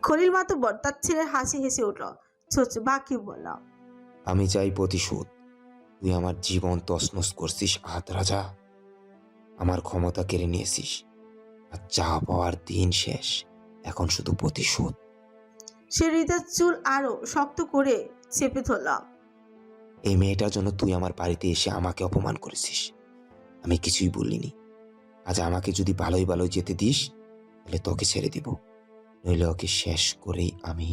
খলিল মাতব্বর তার ছেলের হাসি হেসে উঠল। ছোট বাকি বলল, আমি চাই প্রতিশোধ। তুই আমার জীবন তছনছ করছিস আহাত রাজা, আমার ক্ষমতা কেড়ে নিয়েছিস, আর চা পাওয়ার দিন শেষ, এখন শুধু প্রতিশোধ। সে হৃদয়ের চুল আরো শক্ত করে চেপে ধরল। এই মেয়েটার জন্য তুই আমার বাড়িতে এসে আমাকে অপমান করেছিস, আমি কিছুই বলিনি। আজ আমাকে যদি ভালোই ভালোই যেতে দিস তাহলে তোকে ছেড়ে দিব, নইলে ওকে শেষ করেই আমি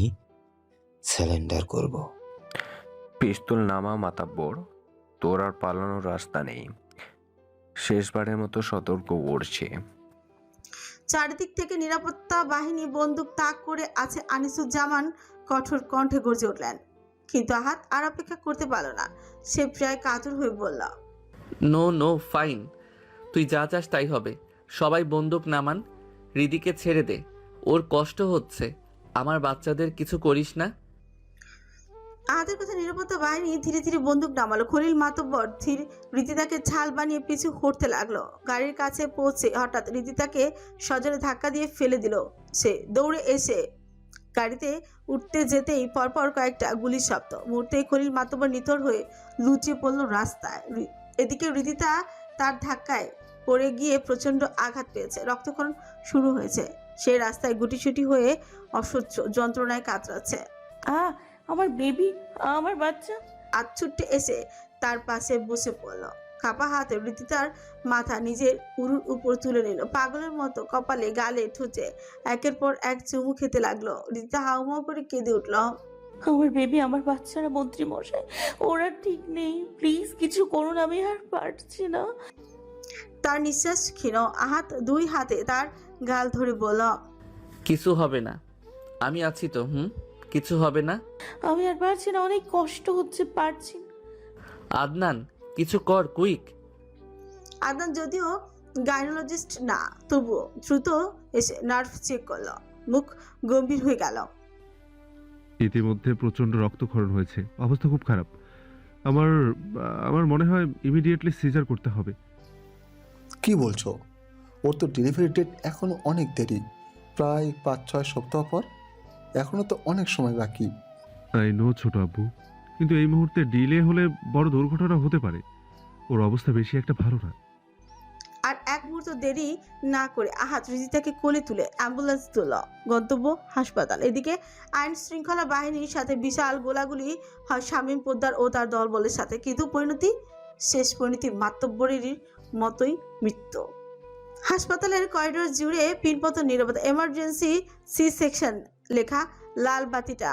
স্যালেন্ডার করব। পিস্তল নামা মাতাব্বর, তোর আর পালানোর রাস্তা নেই। শেষবারের মতো সতর্ক করছে। চারিদিক থেকে নিরাপত্তা বাহিনী বন্দুক তাক করে আছে। আনিসুজ্জামান কঠোর কণ্ঠে গর্জে উঠলেন, কিন্তু আহাত আর অপেক্ষা করতে পারল না। সে প্রায় কাতর হয়ে বলল, নো নো ফাইন, তুই যা চাস তাই হবে। সবাই বন্দুক নামান, হৃদিকে ছেড়ে দে, ওর কষ্ট হচ্ছে। আমার বাচ্চাদের কিছু করিস না। আহাতের কথা নিরাপত্তা বাহিনী ধীরে ধীরে বন্দুক নামালো। খলিল মাতব্বর ধীর রীতিতাকে ছাল বানিয়ে পিছু হটতে লাগলো। গাড়ির কাছে পৌঁছে হঠাৎ রীতিতাকে সজোরে ধাক্কা দিয়ে ফেলে দিল। সে দৌড়ে এসে গাড়িতে উঠতে যেতেই পরপর কয়েকটা গুলির শব্দ। মুহূর্তেই খলিল মাতব্বর নিথর হয়ে লুটিয়ে পড়ল রাস্তায়। এদিকে রীতিতা তার ধাক্কায় পড়ে গিয়ে প্রচন্ড আঘাত পেয়েছে, রক্তক্ষরণ শুরু হয়েছে। সে রাস্তায় গুটিসুটি হয়ে অসহ্য যন্ত্রণায় কাতরাচ্ছে। আমার বেবি, আমার বাচ্চা। ছুটে এসে তার পাশে বসে পড়ল। কাপা হাতে রীতিতার মাথা নিজের উরুর উপর তুলে নিল। পাগলের মতো কপালে গালে ঠুচে একের পর এক চুমু খেতে লাগলো। রীতিতা হাউমাউ করে কেঁদে উঠল। আমার বেবি, আমার বাচ্চারা মন্ত্রী মশাই, ওরা ঠিক নেই, প্লিজ কিছু করুন, আমি আর পারছি না। তার নিঃশ্বাস ক্ষীণ। আহাত দুই হাতে তার গাল ধরে বলল, কিছু হবে না, আমি আছি তো। কিছু হবে না। আমি আর পারছি না, অনেক কষ্ট হচ্ছে, পারছি না। আদনান, কিছু কর, কুইক। আদনান যদিও গাইনোলজিস্ট না, তবুও দ্রুত এসে নার্ভ চেক করলো। মুখ গম্ভীর হয়ে গেল। ইতিমধ্যে প্রচন্ড রক্তক্ষরণ হয়েছে, অবস্থা খুব খারাপ। আমার আমার মনে হয় ইমিডিয়েটলি সিজার করতে হবে। কি বলছো? ওর তো ডেলিভারি ডেট এখনো অনেক দেরি, প্রায় 5-6 সপ্তাহ পর। এখনো তো অনেক সময় বাকি। আই নো ছোট আব্বু, কিন্তু এই মুহূর্তে ডিলে হলে বড় দুর্ঘটনা হতে পারে। ওর অবস্থা বেশি একটা ভালো না। আর এক মুহূর্ত দেরি না করে আহাত রীতিতাকে কোলে তুলে অ্যাম্বুলেন্স তুলল। গন্তব্য হাসপাতাল। এদিকে আইন শৃঙ্খলা বাহিনীর সাথে বিশাল গোলাগুলি হয় শামীম পোদ্দার ও তার দলবলের সাথে, কিন্তু শেষ পরিণতি মাতব্বরের মতোই মৃত্যু। হাসপাতালের করিডোর জুড়ে পিনপতন নীরবতা। এমার্জেন্সি সি সেকশন লেখা লাল বাতিটা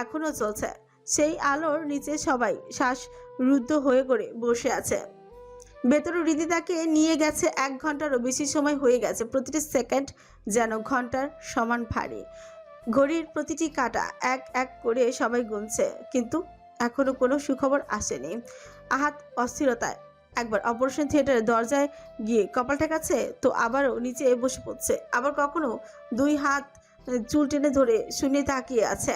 এখনো চলছে। সেই আলোর নিচে সবাই শ্বাস রুদ্ধ হয়ে করে বসে আছে। ভেতরে রীতিতাকে নিয়ে গেছে 1 ঘন্টারও বেশি সময় হয়ে গেছে। প্রতিটি সেকেন্ড যেন ঘন্টার সমান ভারী। ঘড়ির প্রতিটি কাঁটা এক এক করে সবাই গুনছে, কিন্তু এখনো কোনো সুখবর আসেনি। আহাত অস্থিরতায় একবার অপারেশন থিয়েটারের দরজায় গিয়ে কপাল ঠেকাচ্ছে, তো আবারও নিচে বসে পড়ছে। আবার কখনো 2 হাত চুল টেনে ধরে শুনে তাকিয়ে আছে।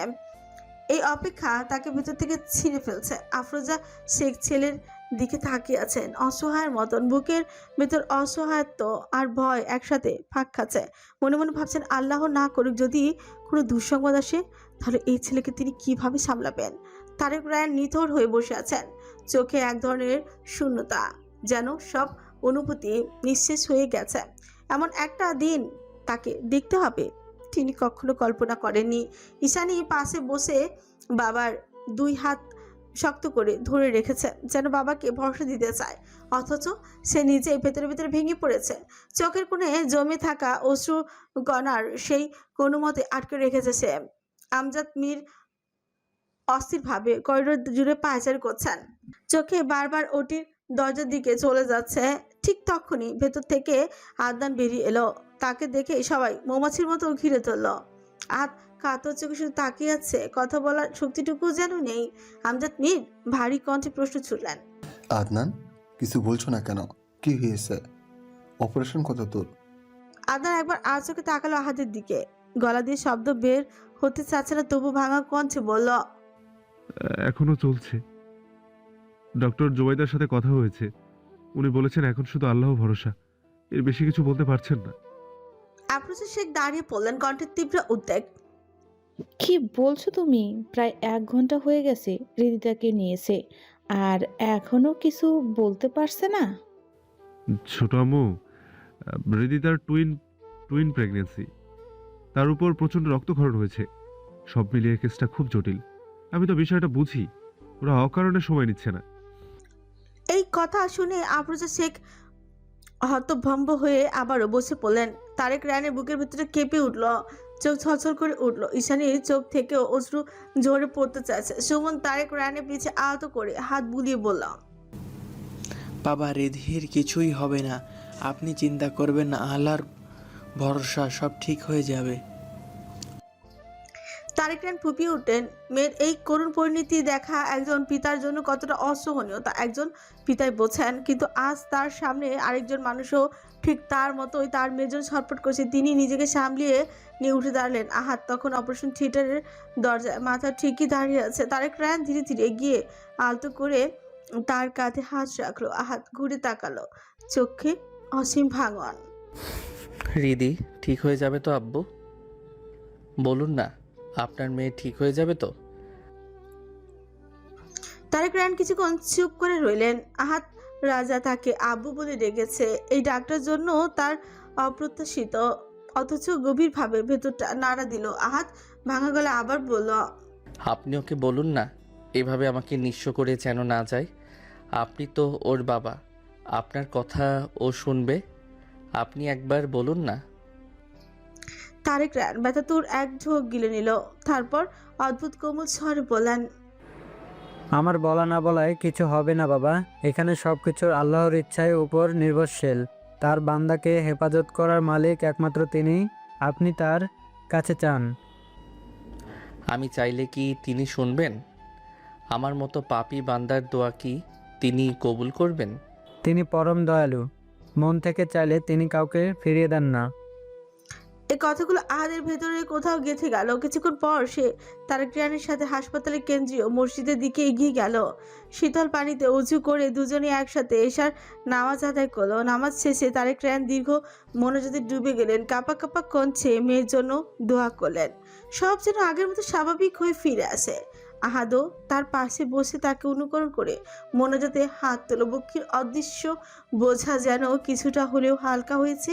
এই অপেক্ষা তাকে ভেতর থেকে ছিঁড়ে ফেলছে। আফরোজা শেখ ছেলের দিকে তাকিয়ে আছেন অসহায়ের মতন। বুকের ভেতর অসহায়ত্ব আর ভয় একসাথে ফাঁক খাচ্ছে। মনে মনে ভাবছেন, আল্লাহ না করুক যদি কোনো দুঃসংবাদ আসে, তাহলে এই ছেলেকে তিনি কিভাবে সামলাবেন। তারেক রায়ান নিথর হয়ে বসে আছেন, চোখে এক ধরনের শূন্যতা, যেন সব অনুভূতি নিঃশেষ হয়ে গেছে। এমন একটা দিন তাকে দেখতে হবে তিনি কখনো কল্পনা করেননি। ঈশানী পাশে বসে বাবার 2 হাত শক্ত করে ধরে রেখেছে, যেন বাবাকে ভরসা দিতে চায়, অথচ সে নিজেই ভেতরে ভেতরে ভেঙে পড়েছে। চোখের কোণে জমে থাকা অশ্রু কণার সেই কোনো মতে আটকে রেখেছে সে। আমজাদ মীর অস্থিরভাবে করিডোর জুড়ে পায়চারি করছেন, চোখে বারবার ওটির দরজার দিকে চলে যাচ্ছে। ঠিক তখনই ভেতর থেকে আদনান বেরিয়ে এলো। তাকে দেখে সবাই মৌমাছির মতো ঘিরে ধরল। কাতর চোখে শুধু তাকিয়ে আছে, কথা বলার শক্তিটুকু যেন নেই। আমজাদ মীর ভারী কণ্ঠে প্রশ্ন ছুড়লেন, আদনান, কিছু বলছো না কেন? কি হয়েছে? অপারেশন কত দূর? আদনান একবার আর চোখে তাকালো আহাদের দিকে। গলা দিয়ে শব্দ বের হতে চাচ্ছে না, তবু ভাঙা কণ্ঠে বলল, এখনো চলছে। ডক্টর জোবাইদার সাথে কথা হয়েছে, উনি বলেছেন এখন শুধু আল্লাহ ভরসা, এর বেশি কিছু বলতে পারছেন না। আফরোজা শেখ দাঁড়িয়ে পড়লেন, কণ্ঠে তীব্র উদ্বেগ। কি বলছো তুমি? প্রায় 1 ঘন্টা হয়ে গেছে হৃদিতাকে নিয়েছে, আর এখনো কিছু বলতে পারছে না। ছোট আম্মু, হৃদিতার টুইন টুইন প্রেগনেন্সি, তার উপর প্রচণ্ড রক্তক্ষরণ হয়েছে। সব মিলিয়ে কেসটা খুব জটিল। আমি তো বিষয়টা বুঝি, ওরা অকারণে সময় নিচ্ছে না। এই কথা শুনে আফরোজা শেখ হতভম্ব হয়ে আবারও বসে পড়লেন। তারেক রায়ানের বুকের ভিতরে কেঁপে উঠল, চোখ ছলছল করে উঠল। ঈশানীর চোখ থেকেও অশ্রু ঝরে পড়তে চাইছে। সুমন তারেক রায়ানের পিছে আহত করে হাত বুলিয়ে বলল, বাবা, রিধির কিছুই হবে না, আপনি চিন্তা করবেন না, আল্লাহর ভরসা, সব ঠিক হয়ে যাবে। তারেক রায়ান ফুপিয়ে উঠলেন। মেয়ের এই করুণ পরিণতি দেখা একজন পিতার জন্য কতটা অসহনীয় তা একজন পিতাই বোঝেন, কিন্তু আজ তার সামনে আরেকজন মানুষও ঠিক তার মতোই তার মেয়ের জন্য ছটফট করছে। তিনি নিজেকে সামলিয়ে নিয়ে উঠে দাঁড়ালেন। আহাত তখন অপারেশন থিয়েটারের দরজায়, মাথা ঠিকই দাঁড়িয়ে আছে। তারেক রায়ান ধীরে ধীরে এগিয়ে আলতো করে তার কাঁধে হাত রাখলো। আহাত ঘুরে তাকালো, চোখে অসীম ভাঙন। রিদি ঠিক হয়ে যাবে তো আব্বু? বলুন না, আপনার মেয়ে ঠিক হয়ে যাবে তো? তারেক রায়ান কিছুক্ষণ চুপ করে রইলেন। আহাত রাজা তাকে আব্বু বলে ডেকেছে। এই ডাকটার জন্য তার অপ্রত্যাশিত, অথচ গভীরভাবে ভেতরটা নাড়া দিল। আহাত ভাঙা গলা আবার বলল, আপনি ওকে বলুন না এভাবে আমাকে নিঃস্ব করে যেন না যায়। আপনি তো ওর বাবা, আপনার কথা ও শুনবে। আপনি একবার বলুন না। তারেক রায়ান ব্যথাতুর এক ঢোক গিলে নিল, তারপর অদ্ভুত কোমল স্বরে বললেন, আমার বলা না বলায় কিছু হবে না বাবা, এখানে সব কিছুর আল্লাহর ইচ্ছায় উপর নির্ভরশীল। তার বান্দাকে হেফাজত করার মালিক একমাত্র তিনি, আপনি তার কাছে চান। আমি চাইলে কি তিনি শুনবেন? আমার মতো পাপী বান্দার দোয়া কি তিনি কবুল করবেন? তিনি পরম দয়ালু, মন থেকে চাইলে তিনি কাউকে ফিরিয়ে দেন না। এই কথাগুলো আহাদের ভেতরে কোথাও গেঁথে গেল। কিছুক্ষণ পর সে তারেক রায়ানের সাথে হাসপাতালের কেন্দ্রীয় মসজিদের দিকে এগিয়ে গেল। শীতল পানিতে উঁচু করে দুজনে একসাথে এশার নামাজ আদায় করলো। নামাজ শেষে তারেক রায়ান দীর্ঘ মনোযোগে ডুবে গেলেন। কাঁপা কাঁপা কণ্ঠে মেয়ের জন্য দোয়া করলেন। সব যেন আগের মতো স্বাভাবিক হয়ে ফিরে আসে। আহাদও তার পাশে বসে তাকে অনুকরণ করে মনোজাতে হাত তোলো। বুকের অদৃশ্য বোঝা যেন কিছুটা হলেও হালকা হয়েছে।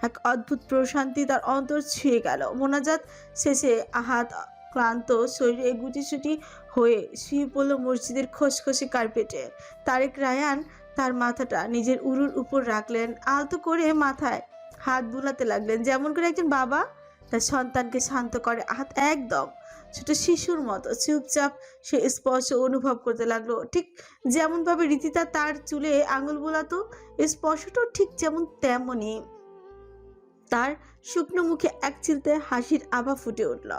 এক অদ্ভুত প্রশান্তি তার অন্তর ছুঁয়ে গেল। মোনাজাত শেষে আহাত ক্লান্ত শরীরে গুটিসুটি হয়ে শুয়ে পড়ল মসজিদের খসখসে কার্পেটে। তারেক রায়ান তার মাথাটা নিজের উরুর উপর রাখলেন, আলতো করে মাথায় হাত বুলাতে লাগলেন, যেমন করে একজন বাবা তার সন্তানকে শান্ত করে। আহাত একদম ছোট শিশুর মতো চুপচাপ সে স্পর্শ অনুভব করতে লাগলো, ঠিক যেমনভাবে রীতিতা তার চুলে আঙুল বোলাতো। স্পর্শটাও ঠিক যেমন তেমনই। তার শুকনো মুখে এক চিলতে হাসির আভা ফুটে উঠল,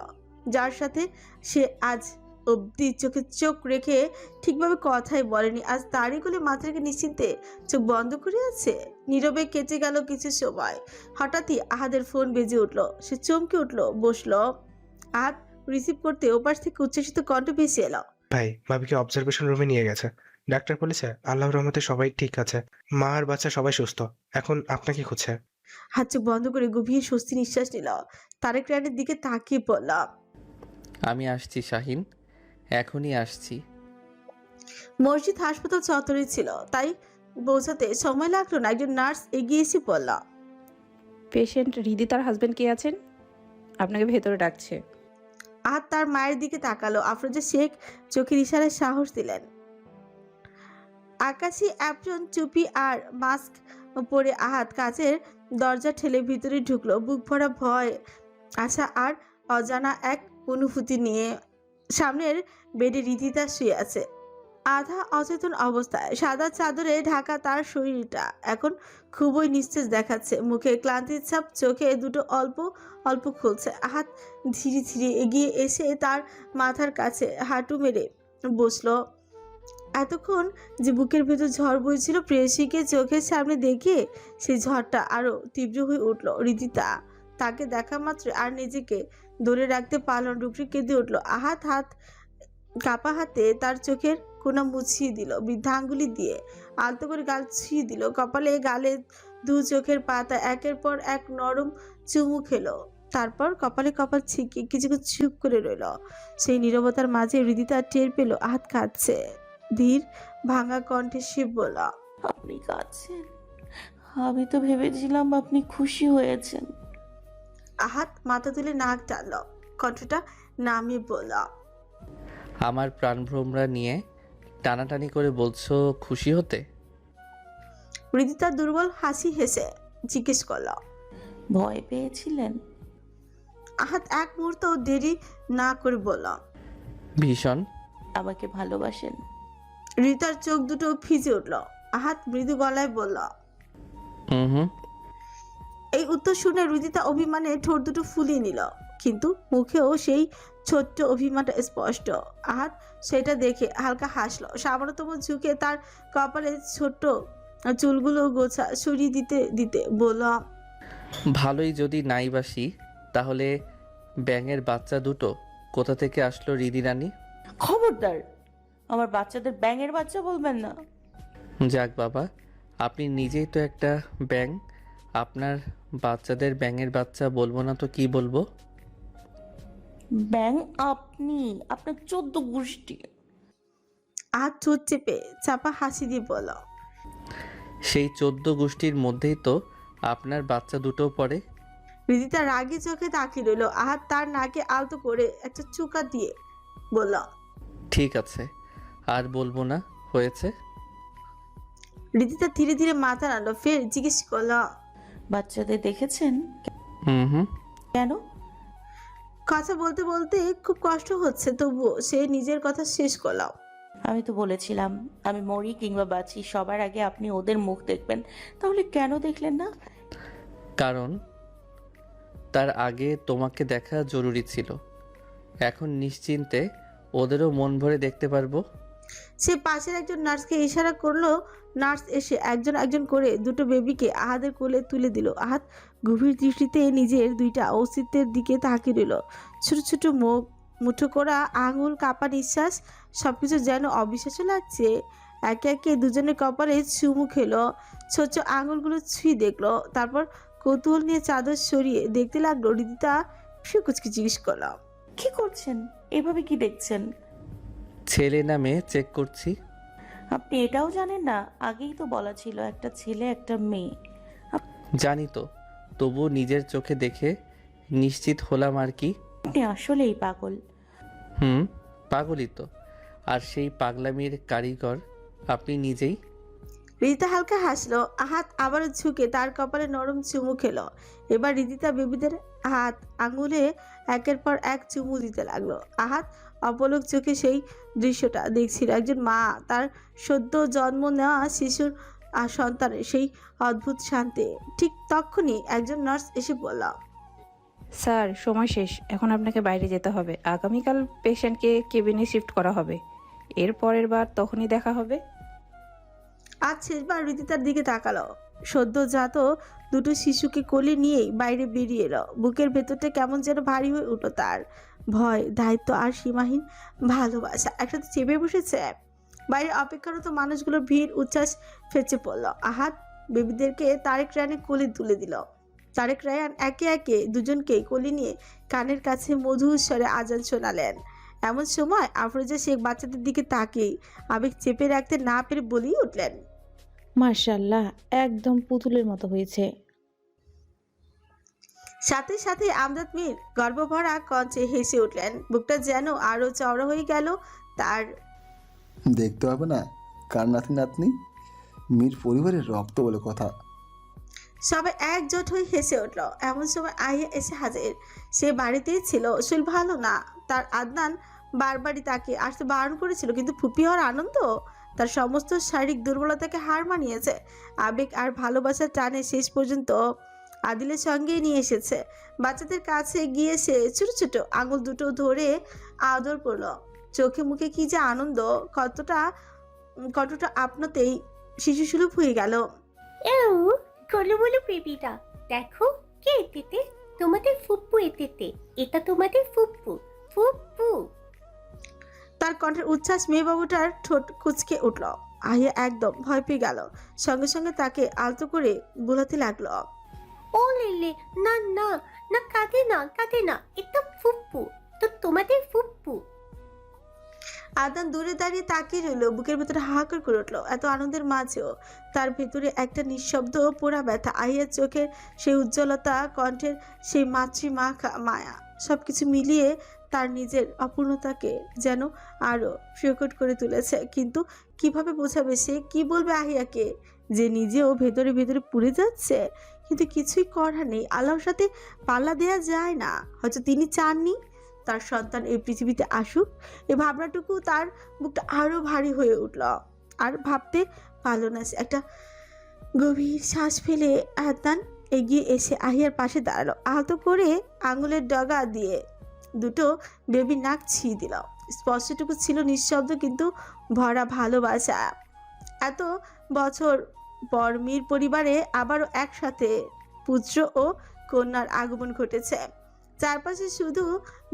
যার সাথে সে আজ অবধি চোখে চোখ রেখে ঠিকভাবে কথাই বলেনি। আজ তারই কোলে মাথা রেখে নিশ্চিন্তে চোখ বন্ধ করে আছে। নীরবে কেটে গেল কিছু সময়। হঠাৎই আহাদের ফোন বেজে উঠল। সে চমকে উঠল, বসলো। আহাদ রিসিভ করতে ওপাশ থেকে উচ্ছ্বসিত কণ্ঠ ভেসে এলো, ভাই, ভাবিকে অবজারভেশন রুমে নিয়ে গেছে। ডাক্তার বলেছে আল্লাহর রহমতে সবাই ঠিক আছে, মা আর বাচ্চা সবাই সুস্থ। এখন আপনাকে খুঁজছে। হাত চোখ বন্ধ করে গভীর স্বস্তি নিঃশ্বাস নিল। তারেক রায়ানের দিকে তাকিয়ে পড়ল। আমি আসছি শাহিন, এখনই আসছি। মসজিদ হাসপাতাল চত্বরে ছিল, তাই পৌঁছাতে সময় লাগলো না। একজন নার্স এগিয়ে এসে বলল, পেশেন্ট হৃদিতার হাজবেন্ড কে আছেন, আপনাকে ভেতরে ডাকছে। আহাদ তার মায়ের দিকে তাকালো। আফরোজা শেখ চোখের ইশারায় সাহস দিলেন। আকাশি অ্যাপ্রন, টুপি আর মাস্ক পরে আহাদ কাচের দরজা ঠেলে ভিতরে ঢুকলো, বুক ভরা ভয়, আশা আর অজানা এক অনুভূতি নিয়ে। সামনের বেডে রীতিতা শুয়ে আছে, আধা অচেতন অবস্থায়। সাদা চাদরে ঢাকা তার শরীরটা এখন খুবই নিস্তেজ দেখাচ্ছে। মুখে ক্লান্তির ছাপ, চোখে দুটো অল্প অল্প খুলছে। আহাত ধীরে ধীরে এগিয়ে এসে তার মাথার কাছে হাঁটু মেরে বসলো। এতক্ষণ যে বুকের ভেতর ঝড় বইছিল, প্রেয়সীকে চোখের সামনে দেখে সেই ঝড়টা আরো তীব্র হয়ে উঠল। রীতিতা তাকে দেখা মাত্র আর নিজেকে ধরে রাখতে পারল, ডুকরে কেঁদে উঠল। আহাত কাপা হাতে তার চোখের কোনা মুছিয়ে দিল, বৃদ্ধা আঙ্গুলি দিয়ে আলতো করে গাল ছুঁয়ে দিল। কপালে গালে দু চোখের পাতা একের পর এক নরম চুমু খেলো। তারপর কপালে কপাল ছিকে কিছুক্ষণ চুপ করে রইল। সেই নীরবতার মাঝে হৃদিতা টের পেল হাত কাঁদছে। ধীর ভাঙা কণ্ঠে সে বলল, আপনি কাঁদছেন? আমি তো ভেবেছিলাম আপনি খুশি হয়েছেন। আহাত মাথা তুলে নাক টানল, কণ্ঠটা নামিয়ে বলল, আমার প্রাণভ্রমরা নিয়ে টানাটানি করে বলছো খুশি হতে? হৃদিতা দুর্বল হাসি হেসে জিজ্ঞেস করল, ভয় পেয়েছিলেন? আহাত এক মুহূর্ত দেরি না করে বলল, ভীষণ। আমাকে ভালোবাসেন? হৃদিতার চোখ দুটো ভিজে উঠল। আহাত মৃদু গলায় বলল, হুম। এই উত্তর শুনে হৃদিতা অভিমানে ঠোঁট দুটো ফুলিয়ে নিল, কিন্তু মুখেও সেই ছোট্ট অভিমানটা স্পষ্ট। আহাত সেটা দেখে হালকা হাসলো, সামান্যতম ঝুঁকে তার কপালে ছোট্ট চুলগুলো গোছা সরিয়ে দিতে দিতে বলল, ভালোই যদি নাই বাসি, তাহলে ব্যাঙের বাচ্চা দুটো কোথা থেকে আসলো রিদি রানী? খবরদার, আমার বাচ্চাদের ব্যাঙের বাচ্চা বলবেন না। যাক বাবা, আপনি নিজেই তো একটা ব্যাঙ, আপনার বাচ্চাদের ব্যাঙের বাচ্চা বলবো না তো কি বলবো? ব্যাঙ আপনি, আপনার 14 গোষ্ঠী। আহাত ঠোঁট চেপে চাপা হাসি দিয়ে বলল, সেই 14 গোষ্ঠীর মধ্যেই তো আপনার বাচ্চা দুটো পড়ে। হৃদিতা রাগী চোখে তাকিয়ে রইল। আহাত তার নাকে আলতো করে একটা চুকা দিয়ে বলল, ঠিক আছে, আর বলবো না, হয়েছে। হৃদিতা ধীরে ধীরে মাথা নাড়ল, ফের জিজ্ঞেস করল, বাচ্চাদের দেখেছেন? হুম। কেন? কথা বলতে বলতে খুব কষ্ট হচ্ছে, তবুও সে নিজের কথা শেষ করল। আমি তো বলেছিলাম আমি মরি কিংবা বাঁচি সবার আগে আপনি ওদের মুখ দেখবেন, তাহলে কেন দেখলেন না? কারণ তার আগে তোমাকে দেখা জরুরি ছিল। এখন নিশ্চিন্তে ওদেরও মন ভরে দেখতে পারবো। সে পাশের একজন নার্সকে ইশারা করলো। নার্স এসে একজন একজন করে দুটো বেবিকে আহাদের কোলে তুলে দিল। আহাত গভীর দৃষ্টিতে নিজের দুইটা অস্তিত্বের দিকে তাকিয়ে রইল। ছোট ছোট মুখ, মুঠো করা আঙুল, কাপা নিঃশ্বাস, সবকিছু যেন অবিশ্বাস্য লাগছে। একে একে দুজনের কপালে চুমু খেলো, ছোট ছোট আঙুলগুলো ছুঁয়ে দেখলো, তারপর কৌতূহল নিয়ে চাদর সরিয়ে দেখতে লাগলো। হৃদিতা ফিকুচকে জিজ্ঞেস করলাম, কি করছেন? এভাবে কি দেখছেন? ছেলে না মেয়ে চেক করছি। আপনি এটাও জানেন না? আগেই তো বলা ছিল একটা ছেলে একটা মেয়ে। জানি তো, তবু নিজের চোখে দেখে নিশ্চিত হলাম আর কি। আপনি আসলেই পাগল। পাগলই তো, আর সেই পাগলামির কারিগর আপনি নিজেই। হৃদিতা হালকা হাসলো। আহাত আবারও ঝুঁকে তার কপালে নরম চুমু খেলো। এবার হৃদিতা বেবিদের হাত আঙুলে একের পর এক চুমু দিতে লাগলো। আহাত অপলক চোখে সেই দৃশ্যটা দেখছিল। একজন মা তার সদ্য জন্ম নেওয়া শিশুর সন্তানের সেই অদ্ভুত শান্তি। ঠিক তখনই একজন নার্স এসে বলল, স্যার, সময় শেষ, এখন আপনাকে বাইরে যেতে হবে। আগামীকাল পেশেন্টকে কেবিনে শিফট করা হবে, এর পরের বার তখনই দেখা হবে। আজ শেষবার হৃদিতার দিকে তাকালো। সদ্যজাত দুটো শিশুকে কোলে নিয়েই বাইরে বেরিয়ে এলো। বুকের ভেতরটা কেমন যেন ভারী হয়ে উঠল তার। ভয়, দায়িত্ব আর সীমাহীন ভালোবাসা একসাথে চেপে বসেছে। বাইরে অপেক্ষারত মানুষগুলোর ভিড় উচ্ছ্বাস ফেঁচে পড়ল। আহাত বেবিদেরকে তারেক রায়ানের কোলে তুলে দিল। তারেক রায়ান একে একে দুজনকে কোলে নিয়ে কানের কাছে মধুর স্বরে আজান শোনালেন। এমন সময় আফরোজা শেখ বাচ্চাদের দিকে তাকিয়ে আবেগ চেপে রাখতে না পেরে বলেই উঠলেন, মার্শাল্লাহ, একদম পুতুলের মতো হয়েছে। সাথে সাথে আমজাদ মীর গর্বভরা কঞ্চে হেসে উঠলেন। বুকটা যেন আরো চওড়া হয়ে গেল তার। দেখতে হবে না কার নাতি নাতনি, মীর পরিবারের রক্ত বলে কথা। সবাই একজোট হয়ে হেসে উঠল। এমন সময় আহিয়া এসে হাজির। সে বাড়িতেই ছিল, শরীর ভালো না তার। আদনান বারবারই তাকে আসতে বারণ করেছিল, কিন্তু ফুপি হওয়ার আনন্দ তার সমস্ত শারীরিক দুর্বলতাকে হার মানিয়েছে। আবেগ আর ভালোবাসার টানে শেষ পর্যন্ত আদিলের সঙ্গে নিয়ে এসেছে। বাচ্চাদের কাছে গিয়ে সে ছোট ছোট আঙুল দুটো ধরে আদর করলো। চোখে মুখে কি যে আনন্দ, কতটা আপনাতেই শিশু সুলভ হয়ে গেল। বলো বলো বেবিরা, দেখো কে এতেতে, তোমাদের ফুপ্পু এতেতে, এটা তোমাদের ফুপ্পু ফুপ্পু। তার কণ্ঠের উচ্ছ্বাস মেয়েবাবুটার ঠোঁট কুঁচকে উঠল। আহিয়া একদম ভয় পেয়ে গেল, সঙ্গে সঙ্গে তাকে আলতো করে বোলাতে লাগলো। ও লেলে, না না না, কাঁদে না কাঁদে না, এটা ফুপ্পু, তো তোমাদের ফুপ্পু। আদনান দূরে দাঁড়িয়ে তাকিয়ে রইল, বুকের ভেতরে হাহাকার করে উঠলো। এত আনন্দের মাঝেও তার ভেতরে একটা নিঃশব্দ পোড়া ব্যথা। আহিয়ার চোখের সেই উজ্জ্বলতা, কণ্ঠের সেই মায়া, সবকিছু মিলিয়ে তার নিজের অপূর্ণতাকে যেন আরো প্রকট করে তুলেছে। কিন্তু কিভাবে বোঝাবে সে, কি বলবে আহিয়াকে যে নিজেও ভেতরে ভেতরে পুড়ে যাচ্ছে? কিন্তু কিছুই করার নেই, আল্লাহর সাথে পাল্লা দেয়া যায় না। হয়তো তিনি চাননি তার সন্তান এই পৃথিবীতে আসুক। এই ভাবনাটুকু তার বুকটা আরো ভারী হয়ে উঠল। আর ভাবতে পারল না সে। একটা গভীর শ্বাস ফেলে আদনান এগিয়ে এসে আহিয়ার পাশে দাঁড়ালো। আহত করে আঙুলের ডগা দিয়ে দুটো বেবি নাক ছিঁড়ে দিল। স্পর্শটুকু ছিল নিঃশব্দ কিন্তু ভরা ভালোবাসা। এত বছর পর মীর পরিবারে আবারও একসাথে পুত্র ও কন্যার আগমন ঘটেছে। চারপাশে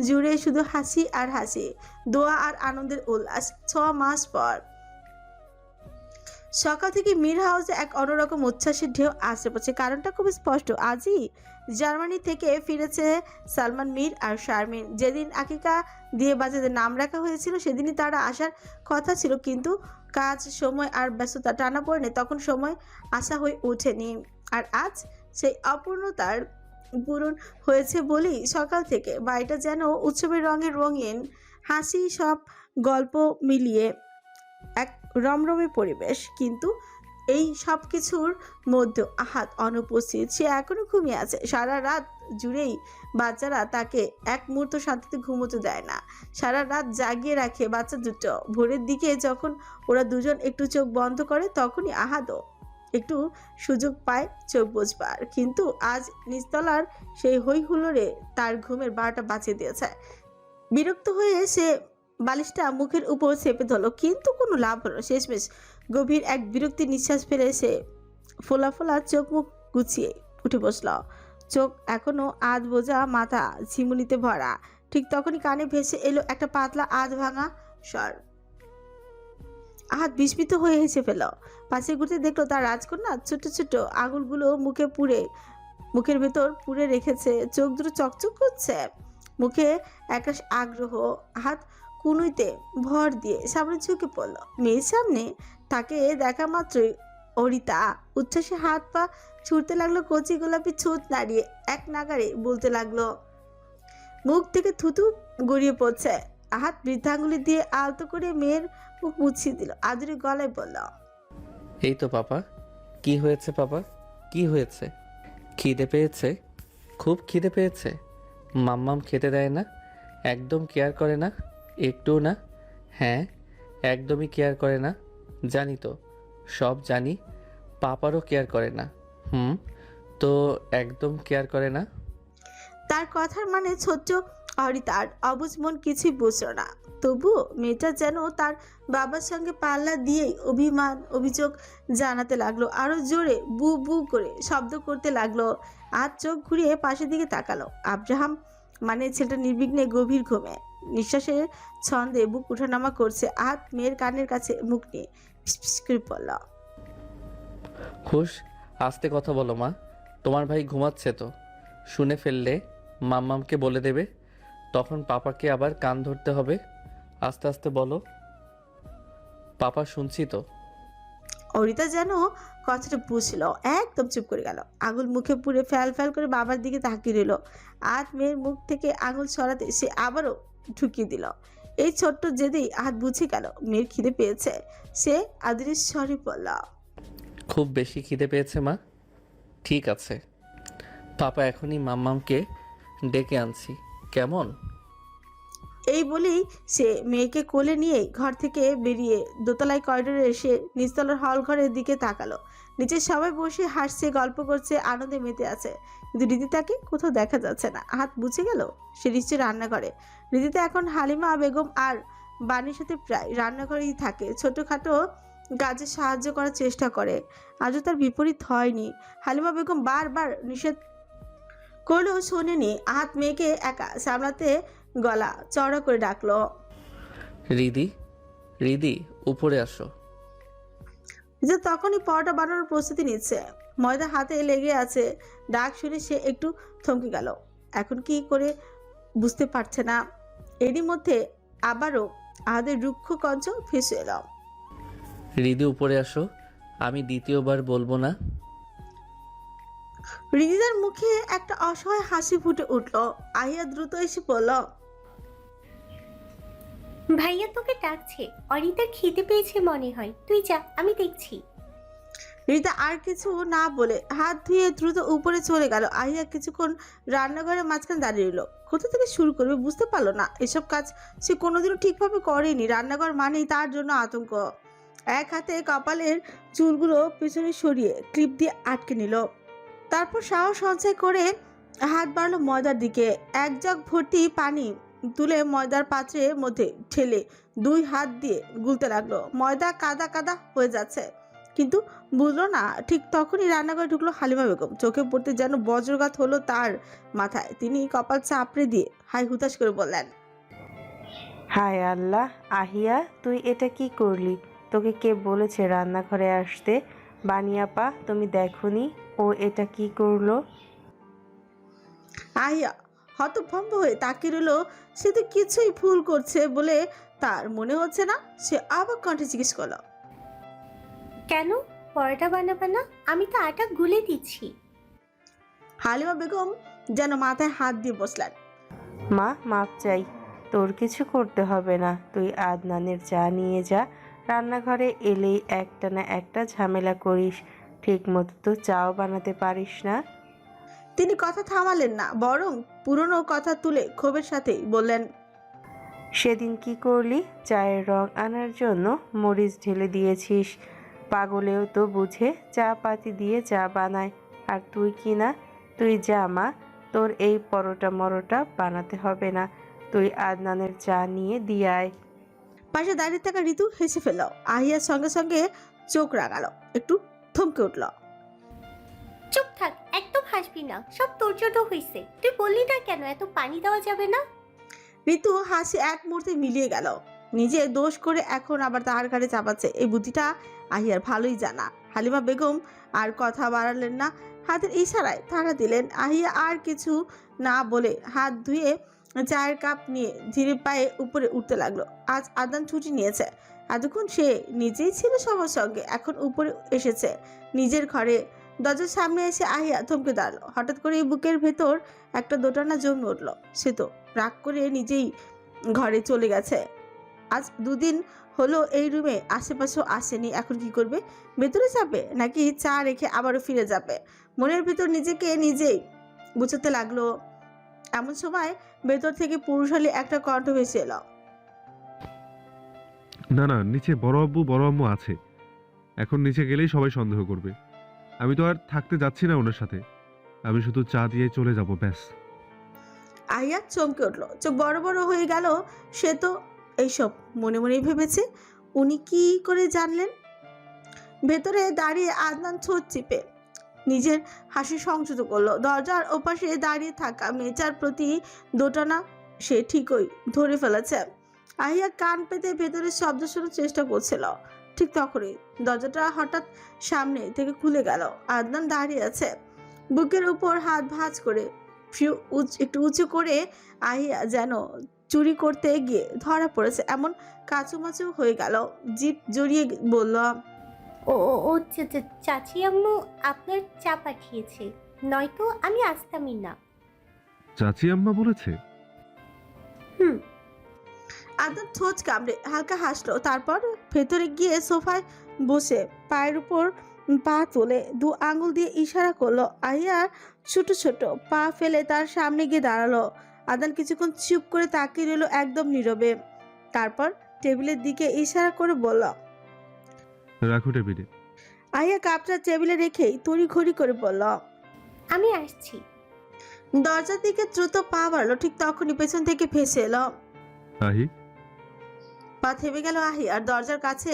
জুড়ে শুধু হাসি আর হাসি, দোয়া আর আনন্দের উল্লাস। 6 মাস পর সকাল থেকে মীর হাউসে এক অন্যরকম উচ্ছ্বাসের ঢেউ আসতে পড়ছে। কারণটা খুব স্পষ্ট। আজই জার্মানি থেকে ফিরেছে সালমান, মীর আর শারমিন। যেদিন আকিকা দিয়ে বাচ্চাদের নাম রাখা হয়েছিল সেদিনই তারা আসার কথা ছিল, কিন্তু কাজ, সময় আর ব্যস্ততা টানাপোড়েনে তখন সময় আসা হয়ে ওঠেনি। আর আজ সেই অপূর্ণতার পূরণ হয়েছে বলেই সকাল থেকে বাড়িটা যেন উৎসবের রঙে রঙিন। হাসি, সব গল্প মিলিয়ে এক রমরমে পরিবেশ। কিন্তু এই সব কিছুর মধ্যে আহাত অনুপস্থিত। সে এখনো ঘুমিয়ে আছে। সারা রাত জুড়েই বাচ্চারা তাকে এক মুহূর্ত শান্তিতে ঘুমোতে দেয় না। সারা রাত জাগিয়ে রাখে বাচ্চা দুটো। ভোরের দিকে যখন ওরা দুজন একটু চোখ বন্ধ করে তখনই আহাতও একটু সুযোগ পায় চোখ বুঝবার। কিন্তু আজ নিচতলার সেই হই হুল্লোড়ে তার ঘুমের 12টা বাজিয়ে দিয়েছে। বিরক্ত হয়ে সে বালিশটা মুখের উপর চেপে ধরল, কিন্তু কোনো লাভ হলো। শেষমেশ গভীর এক বিরক্তির নিঃশ্বাস ফেলে সে ফোলা ফোলা চোখ মুখ গুছিয়ে উঠে বসল। চোখ এখনো আধ বোঝা, মাথা ঝিমুনিতে ভরা। ঠিক তখনই কানে ভেসে এলো একটা পাতলা আধ ভাঙা স্বর। আহাত বিস্মিত হয়ে হেসে ফেল। পাশে ঘুরতে দেখলো তার রাজকন্যা ছোট ছোট আঙুলগুলো মুখের ভেতর পুড়ে রেখেছে। চোখ দুটো চকচক করছে, মুখে একাশ আগ্রহ। হাত কুনুইতে ভর দিয়ে সামনে ঝুঁকে পড়ল। মেয়ের সামনে তাকে দেখা মাত্রই অরিতা উচ্ছ্বাসে হাত পা ছুটতে লাগলো, কচি গোলাপি ছোট নাড়িয়ে এক নাগারে বলতে লাগলো। মুখ থেকে থুতু গড়িয়ে পড়ছে। হাত বৃদ্ধাঙ্গুলি দিয়ে আলতো করে মেয়ের মুখ মুছিয়ে দিল। আদুরে গলায় বলল, এই তো পাপা। কি হয়েছে পাপা, কি হয়েছে? খিদে পেয়েছে? খুব খিদে পেয়েছে? মাম্মাম খেতে দেয় না, একদম কেয়ার করে না, একটুও না। হ্যাঁ, একদমই কেয়ার করে না। জানি তো, সব জানি। পাপারও কেয়ার করে না। তো একদম কেয়ার করে না। তার কথার মানে ছোট্ট অরিতার অবুঝ মন কিছুই বুঝল না। তবু মেয়েটা যেন তার বাবার সঙ্গে পাল্লা দিয়েই অভিযোগ জানাতে লাগলো। আরো জোরে বু বু করে শব্দ করতে লাগলো। আর চোখ ঘুরিয়ে পাশের দিকে তাকালো। আব্রাহাম মানে ছেলেটা নির্বিঘ্নে গভীর ঘুমে, নিঃশ্বাসের ছন্দে বুক উঠানামা করছে। আহাত মেয়ের কানের কাছে মুখ নিয়ে ফিসফিস করে বলল, হুশ, আস্তে কথা বলো মা। তোমার ভাই ঘুমাচ্ছে তো, শুনে ফেললে মাম্মামকে বলে দেবে, তখন পাপাকে আবার কান ধরতে হবে। আস্তে আস্তে বলো। পাপা শুনছি তো। অরিতা যেন কথাটা বুঝলো, একদম চুপ করে গেল। আঙুল মুখে পুড়ে ফ্যাল ফ্যাল করে বাবার দিকে তাকিয়ে রইল। আজ মেয়ের মুখ থেকে আঙুল সরাতে সে আবারও ঢুকিয়ে দিল। এই ছোট্ট জেদেই হাত বুঝে গেল মেয়ের খিদে পেয়েছে। সে আদরের স্বরে বলল, খুব বেশি খিদে পেয়েছে মা। ঠিক আছে, পাপা এখনই মাম্মামকে ডেকে আনছি, কেমন? এই বলেই সে মেয়েকে কোলে নিয়ে ঘর থেকে বেরিয়ে দোতলায় করিডোরে এসে নিচতলার হল ঘরের দিকে তাকালো। নিচে সবাই বসে হাসছে, গল্প করছে, আনন্দে মেতে আছে। কিন্তু রীতিতাকে কোথাও দেখা যাচ্ছে না। হাত বুঝে গেল সে নিশ্চয়ই রান্না করে। রীতিতা এখন হালিমা বেগম আর বাণীর সাথে প্রায় রান্নাঘরেই থাকে। ছোটখাটো কাজে সাহায্য করার চেষ্টা করে। আজও তার বিপরীত হয়নি। হালিমা বেগম বারবার নিষেধ করলেও শোনেনি। হাত মেয়েকে একা সামলাতে গলা চড়া করে ডাকলো, রিদি, রিদি উপরে আসো। যে তখনই পরোটা বানানোর প্রস্তুতি নিচ্ছে। ময়দা হাতে লেগে আছে। ডাক শুনে সে একটু থমকে গেল। এখন কি করে বুঝতে পারছে না। এরই মধ্যে আবারও আহাদের রুক্ষ কঞ্চ ফেসে এলো। রিদি উপরে আসো, আমি দ্বিতীয়বার বলবো না। রিদিদার মুখে একটা অসহায় হাসি ফুটে উঠল। আহিয়া দ্রুত এসে বলল, ভাইয়া তোকে ডাকছে, অরিতার খিদে পেয়েছে মনে হয়, তুই যা, আমি দেখছি। রিতা আর কিছু না বলে হাত ধুয়ে দ্রুত উপরে চলে গেল। আহিয়া কিছুক্ষণ রান্নাঘরের মাঝখানে দাঁড়িয়ে রইল। কোথা থেকে শুরু করবে বুঝতে পারলো না। এসব কাজ সে কোনোদিনও ঠিকভাবে করেনি। রান্নাঘর মানেই তার জন্য আতঙ্ক। এক হাতে কপালের চুলগুলো পেছনে সরিয়ে ক্লিপ দিয়ে আটকে নিল। তারপর সাহস সঞ্চয় করে হাত বাড়লো ময়দার দিকে। এক জগ ভর্তি পানি তুলে ময়দার পাত্রের মধ্যে ঠেলে 2 হাত দিয়ে গুলতে লাগলো। ময়দা কাদা কাদা হয়ে যাচ্ছে, কিন্তু বুঝলো না। ঠিক তখনই রান্নাঘরে ঢুকলো হালিমা বেগম। চোখে পড়তে যেন বজ্রঘাত হলো তার মাথায়। তিনি কপাল চাপড়ে দিয়ে হাই হুতাশ করে বললেন, হায় আল্লাহ, আহিয়া তুই এটা কি করলি? তোকে কে বলেছে রান্নাঘরে আসতে? বানিয়াপা, তুমি দেখোনি ও এটা কি করলো? আহিয়া হতভম্ব হয়ে তাকিয়ে রইল। সে তো কিছুই ভুল করছে বলে তার মনে হচ্ছে না। সে আবার কণ্ঠে জিজ্ঞেস করলো, কেন পরোটা বানাবে না? আমি তো আটা গুলে দিচ্ছি। হালিমা বেগম যেন মাথায় হাত দিয়ে বসলেন। মা, মাপ চাই, তোর কিছু করতে হবে না। তুই আদনানের চা নিয়ে যা। রান্নাঘরে এলেই একটা না একটা ঝামেলা করিস। ঠিক মতো তো চাও বানাতে পারিস না। তিনি কথা থামালেন না, বরং পুরনো কথা তুলে ক্ষোভের সাথেই বললেন, সেদিন কি করলি? চায়ের রং আনার জন্য মরিচ ঢেলে দিয়েছিস। পাগলেও তো বুঝে চা পাতি দিয়ে চা বানায়, আর তুই কি না? তুই যা মা, তোর এই পরোটা মরোটা বানাতে হবে না। তুই আদনানের চা নিয়ে দিয়ে আয়। পাশে দাঁড়িয়ে থাকা ঋতু হেসে ফেলল। আহিয়ার সঙ্গে সঙ্গে চোখ রাগালো, একটু থমকে উঠল। চুপ থাক, একদম হাসবি না, সব তোর জন্য হয়েছে। তুই বললি না কেন এত পানি দেওয়া যাবে না? ঋতু হাসি এক মুহূর্তে মিলিয়ে গেল। নিজে দোষ করে এখন আবার তার ঘাড়ে চাপাচ্ছে, এই বুদ্ধিটা আহিয়ার ভালোই জানা। হালিমা বেগম আর কথা বাড়ালেন না, হাতের ইশারায় তাড়া দিলেন। আহিয়া আর কিছু না বলে হাত ধুয়ে চায়ের কাপ নিয়ে ধীরে পায়ে উপরে উঠতে লাগলো। আজ আদান ছুটি নিয়েছে। এতক্ষণ সে নিজেই ছিল সবার সঙ্গে, এখন উপরে এসেছে নিজের ঘরে। দরজার সামনে এসে আহিয়া থমকে দাঁড়ালো। হঠাৎ করে বুকের ভেতর একটা দোটানা জমে উঠল। সে তো রাগ করে নিজেই ঘরে চলে গেছে। আজ 2 দিন হলো এই রুমে আশেপাশেও আসেনি। এখন কি করবে? ভেতরে যাবে নাকি চা রেখে আবারও ফিরে যাবে? মনের ভিতর নিজেকে নিজেই বুঝতে লাগলো। এমন সময় ভেতর থেকে পুরুষালী একটা কণ্ঠ ভেসে এলো। না না, নিচে বড় আম্মু আছে। এখন নিচে গেলেই সবাই সন্দেহ করবে। আমি তো আর থাকতে যাচ্ছি না ওনার সাথে। আমি শুধু চা দিয়ে চলে যাব, ব্যাস। আহিয়া চমকে উঠল, চোখ বড় বড় হয়ে গেল। সে তো এইসব মনে মনেই ভেবেছে, উনি কি করে জানলেন? ভেতরে দাঁড়িয়ে আদনান ঠোঁট চিপে নিজের হাসি সংযত করলো। দরজার ওপাশে দাঁড়িয়ে থাকা মেয়েটার প্রতি দোটানা সে ঠিকই ধরে ফেলেছে। আহিয়া কান পেতে ভেতরের শব্দ শোনার চেষ্টা করছিল। ঠিক তখনই দরজাটা হঠাৎ সামনে থেকে খুলে গেল। আদনান দাঁড়িয়ে আছে, বুকের উপর হাত ভাঁজ করে, একটু উঁচু করে। আহিয়া যেন চুরি করতে গিয়ে ধরা পড়েছে এমন কাচুমাচু হয়ে গেল। জিভ জড়িয়ে বলল, ও ও ও চাচি আম্মু আপনার চা পাঠিয়েছে, নয়তো আমি আসতামই না। চাচি আম্মা বলেছে? আদনান ঠোঁট কামড়ে হালকা হাসলো। তারপর ভেতরে গিয়ে সোফায় বসে পায়ের উপর পা তুলে 2 আঙ্গুল দিয়ে ইশারা করলো। আহিয়া ছোট ছোট পা ফেলে তার সামনে গিয়ে দাঁড়ালো। আদনান কিছুক্ষণ চুপ করে তাকিয়ে রইল, একদম নীরবে। তারপর টেবিলের দিকে ইশারা করে বলল, রাখো টেবিলে। আহিয়া কাপটা টেবিলে রেখেই তড়িঘড়ি করে বলল, আমি আসছি। দরজার দিকে দ্রুত পা বাড়লো। ঠিক তখনই পেছন থেকে ভেসে এলো। আহি। পা থেমে গেল আহি, আর দরজার কাছে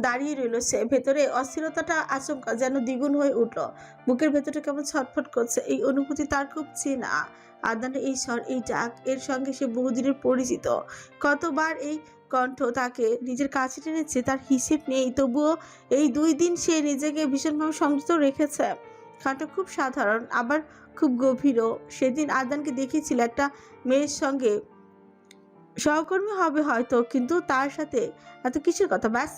দাঁড়িয়ে রইল সে। ভেতরে অস্থিরতাটা আচমকা যেন দ্বিগুণ হয়ে উঠল। বুকের ভেতরটা কেমন ছটফট করছে। এই অনুভূতি তার খুব চেনা। আদনানের এই স্বর, এই ডাক, এর সঙ্গে সে বহুদিনের পরিচিত। কতবার এই কণ্ঠ তাকে নিজের কাছে টেনেছে তার হিসেব নেই। তবুও এই 2 দিন সে নিজেকে ভীষণভাবে সংযত রেখেছে। খানটা খুব সাধারণ আবার খুব গভীরও। সেদিন আদনানকে দেখিয়েছিল একটা মেয়ের সঙ্গে সহকর্মী হবে হয়তো, কিন্তু তার সাথে এত কিসের কথা? ব্যাস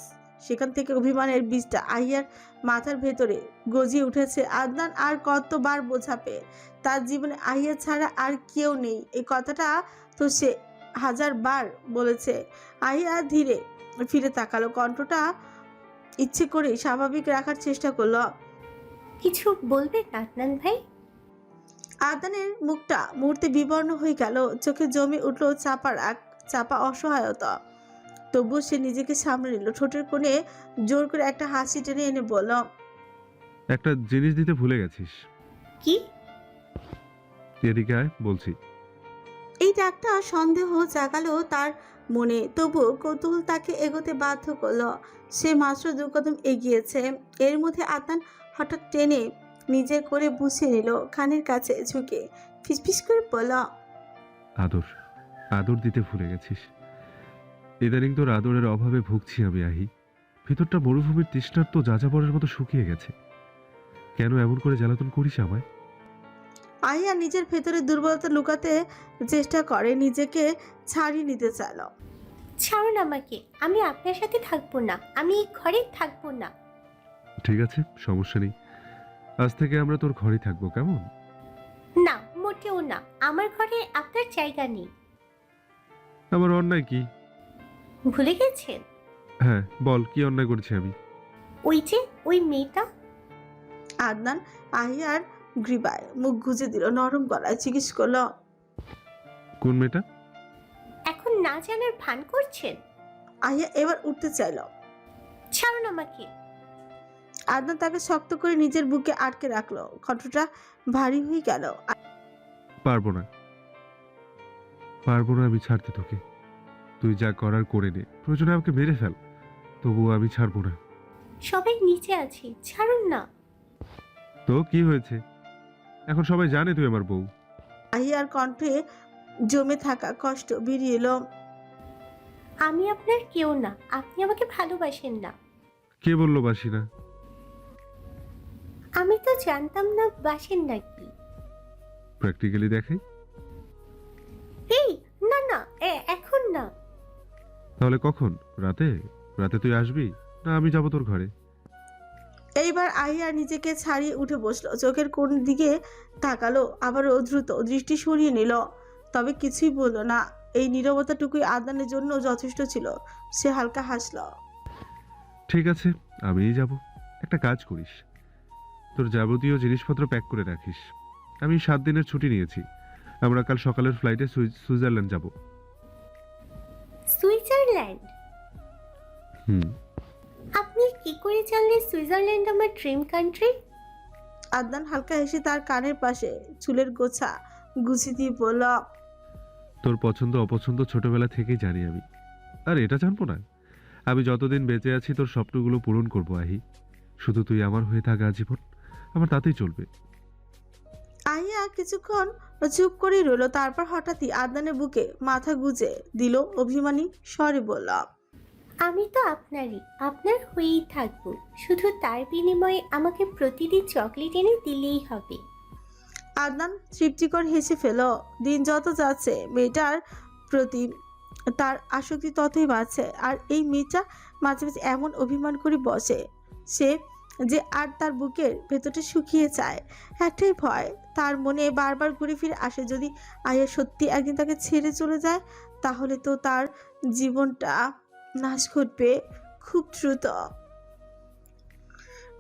সেখান থেকে অভিমানের বীজটা আহিয়ার মাথার ভেতরে গজিয়ে উঠেছে। আদনান আর কতবার বোঝাবে তার জীবনে আহিয়া ছাড়া আর কেউ নেই, এই কথাটা তো সে 1000 বার বলেছে। আহিয়া ধীরে ফিরে তাকালো, কণ্ঠটা ইচ্ছে করে স্বাভাবিক রাখার চেষ্টা করলো। কিছু বলবে আদনান ভাই? আদনানের মুখটা মুহূর্তে বিবর্ণ হয়ে গেল, চোখে জমে উঠলো চাপা অসহায়তা। তবুও সে নিজেকে সামনে নিল, ঠোঁটের কোণে জোর করে একটা হাসি টেনে এনে বলল, একটা জিনিস দিতে ভুলে গেছিস। কি? এদিকে আয় বলছি। এই ডাকটা সন্দেহ জাগালো তার মনে, তবুও কৌতূহল তাকে এগোতে বাধ্য করলো। সে মাত্র 2 কদম এগিয়েছে, এর মধ্যে আদনান হঠাৎ টেনে নিজের করে বসিয়ে নিল, কানের কাছে ঝুঁকে ফিসফিস করে বলল, আদর আদর দিতে ভুলে গেছিস। ইদানিং তোর আদরের অভাবে ভুগছি আমি আহি। ভিতরটা মরুভূমির তৃষ্ণার্ত যাযাবরের মতো শুকিয়ে গেছে। কেন এমন করে জ্বালাতন করিস আমায়? আহিয়া নিজের ভেতরে দুর্বলতা লুকাতে চেষ্টা করে, নিজেকে ছাড়িয়ে নিতে চাইল। ছাড়ুন আমাকে, আমি আপনার সাথে থাকবো না, আমি এই ঘরে থাকবো না। ঠিক আছে, সমস্যা নেই। আজ থেকে আমরা তোর ঘরেই থাকবো, কেমন? না, মোটেও না, আমার ঘরে আপনার জায়গা নেই। আমার অন্যায় কি? ভুলে গেছেন? হ্যাঁ বল, কি অন্যায় করেছি আমি? ওই মেয়েটা। আদনান আহিয়ার গ্রীবায় মুখ গুজে দিল, নরম গলায় জিজ্ঞেস করলো, কোন মেয়েটা? এখন না জানার ভান করছেন? আহিয়া এবার উঠতে চাইল। ছাড়ুন আমাকে। আদনান তাকে শক্ত করে নিজের বুকে আটকে রাখলো, কণ্ঠটা ভারী হয়ে গেল। পারবো না আমি ছাড়তে তোকে। তুই যা করার করে নে, প্রয়োজনে আমাকে মেরে ফেল, তবুও আমি ছাড়বো না। সবাই নিচে আছে, ছাড়ুন না। তো কি হয়েছে? এখন সবাই জানে তুই আমার বউ। আহিয়ার কণ্ঠে জমে থাকা কষ্ট বেরিয়ে এলো। আমি আপনার কেউ না, আপনি আমাকে ভালোবাসেন না। কে বললো বাসি না? আমি তো জানতাম না বাসেন নাকি। প্র্যাকটিক্যালি দেখাই। এই না না, এখন না। তাহলে কখন? রাতে তুই আসবি না আমি যাব তোর ঘরে? এইবার আহিয়া নিজেকে ছাড়িয়ে উঠে বসলো, চোখের কোণ দিকে তাকালো, আবারও দ্রুত দৃষ্টি সরিয়ে নিল, তবে কিছুই বলল না। এই নীরবতাটুকুই আদনানের জন্য যথেষ্ট ছিল। সে হালকা হাসল। ঠিক আছে, আমিই যাব। একটা কাজ করিস, তোর যাবতীয় জিনিসপত্র প্যাক করে রাখিস। আমি 7 দিনের ছুটি নিয়েছি। আমরা কাল সকালের ফ্লাইটে সুইজারল্যান্ড যাব। সুইজারল্যান্ড? হুম। আপনি কি করে জানলেন সুইজারল্যান্ড আমার ড্রিম কান্ট্রি? আদনান হালকা হেসে তার কানের পাশে চুলের গোছা গুছিয়ে দিয়ে বলল, তোর পছন্দ অপছন্দ ছোটবেলা থেকেই জানি আমি। আর এটা জানবো না? আমি যতদিন বেঁচে আছি তোর স্বপ্নগুলো পূরণ করবো আহি। শুধু তুই আমার হয়ে থাকা আজীবন, আমার তাতেই চলবে। আহিয়া কিছুক্ষণ চুপ করেই রইল, তারপর হঠাৎই আদনানের বুকে মাথা গুজে দিল, অভিমানী স্বরে বলল, আমি তো আপনারই, আপনার হয়েই থাকবো। শুধু তার বিনিময়ে আমাকে প্রতিদিন চকলেট এনে দিলেই হবে। আদনান তৃপ্তিকর হেসে ফেল। দিন যত যাচ্ছে মেয়েটার প্রতি তার আসক্তি ততই বাড়ছে, আর এই মেয়েটা মাঝে মাঝে এমন অভিমান করে বসে সে যে আর তার বুকের ভেতরটা শুকিয়ে যায়। একটাই ভয় তার মনে বারবার ঘুরে ফিরে আসে, যদি আয়া সত্যি একদিন তাকে ছেড়ে চলে যায় তাহলে তো তার জীবনটা নাশ ঘটবে খুব দ্রুত।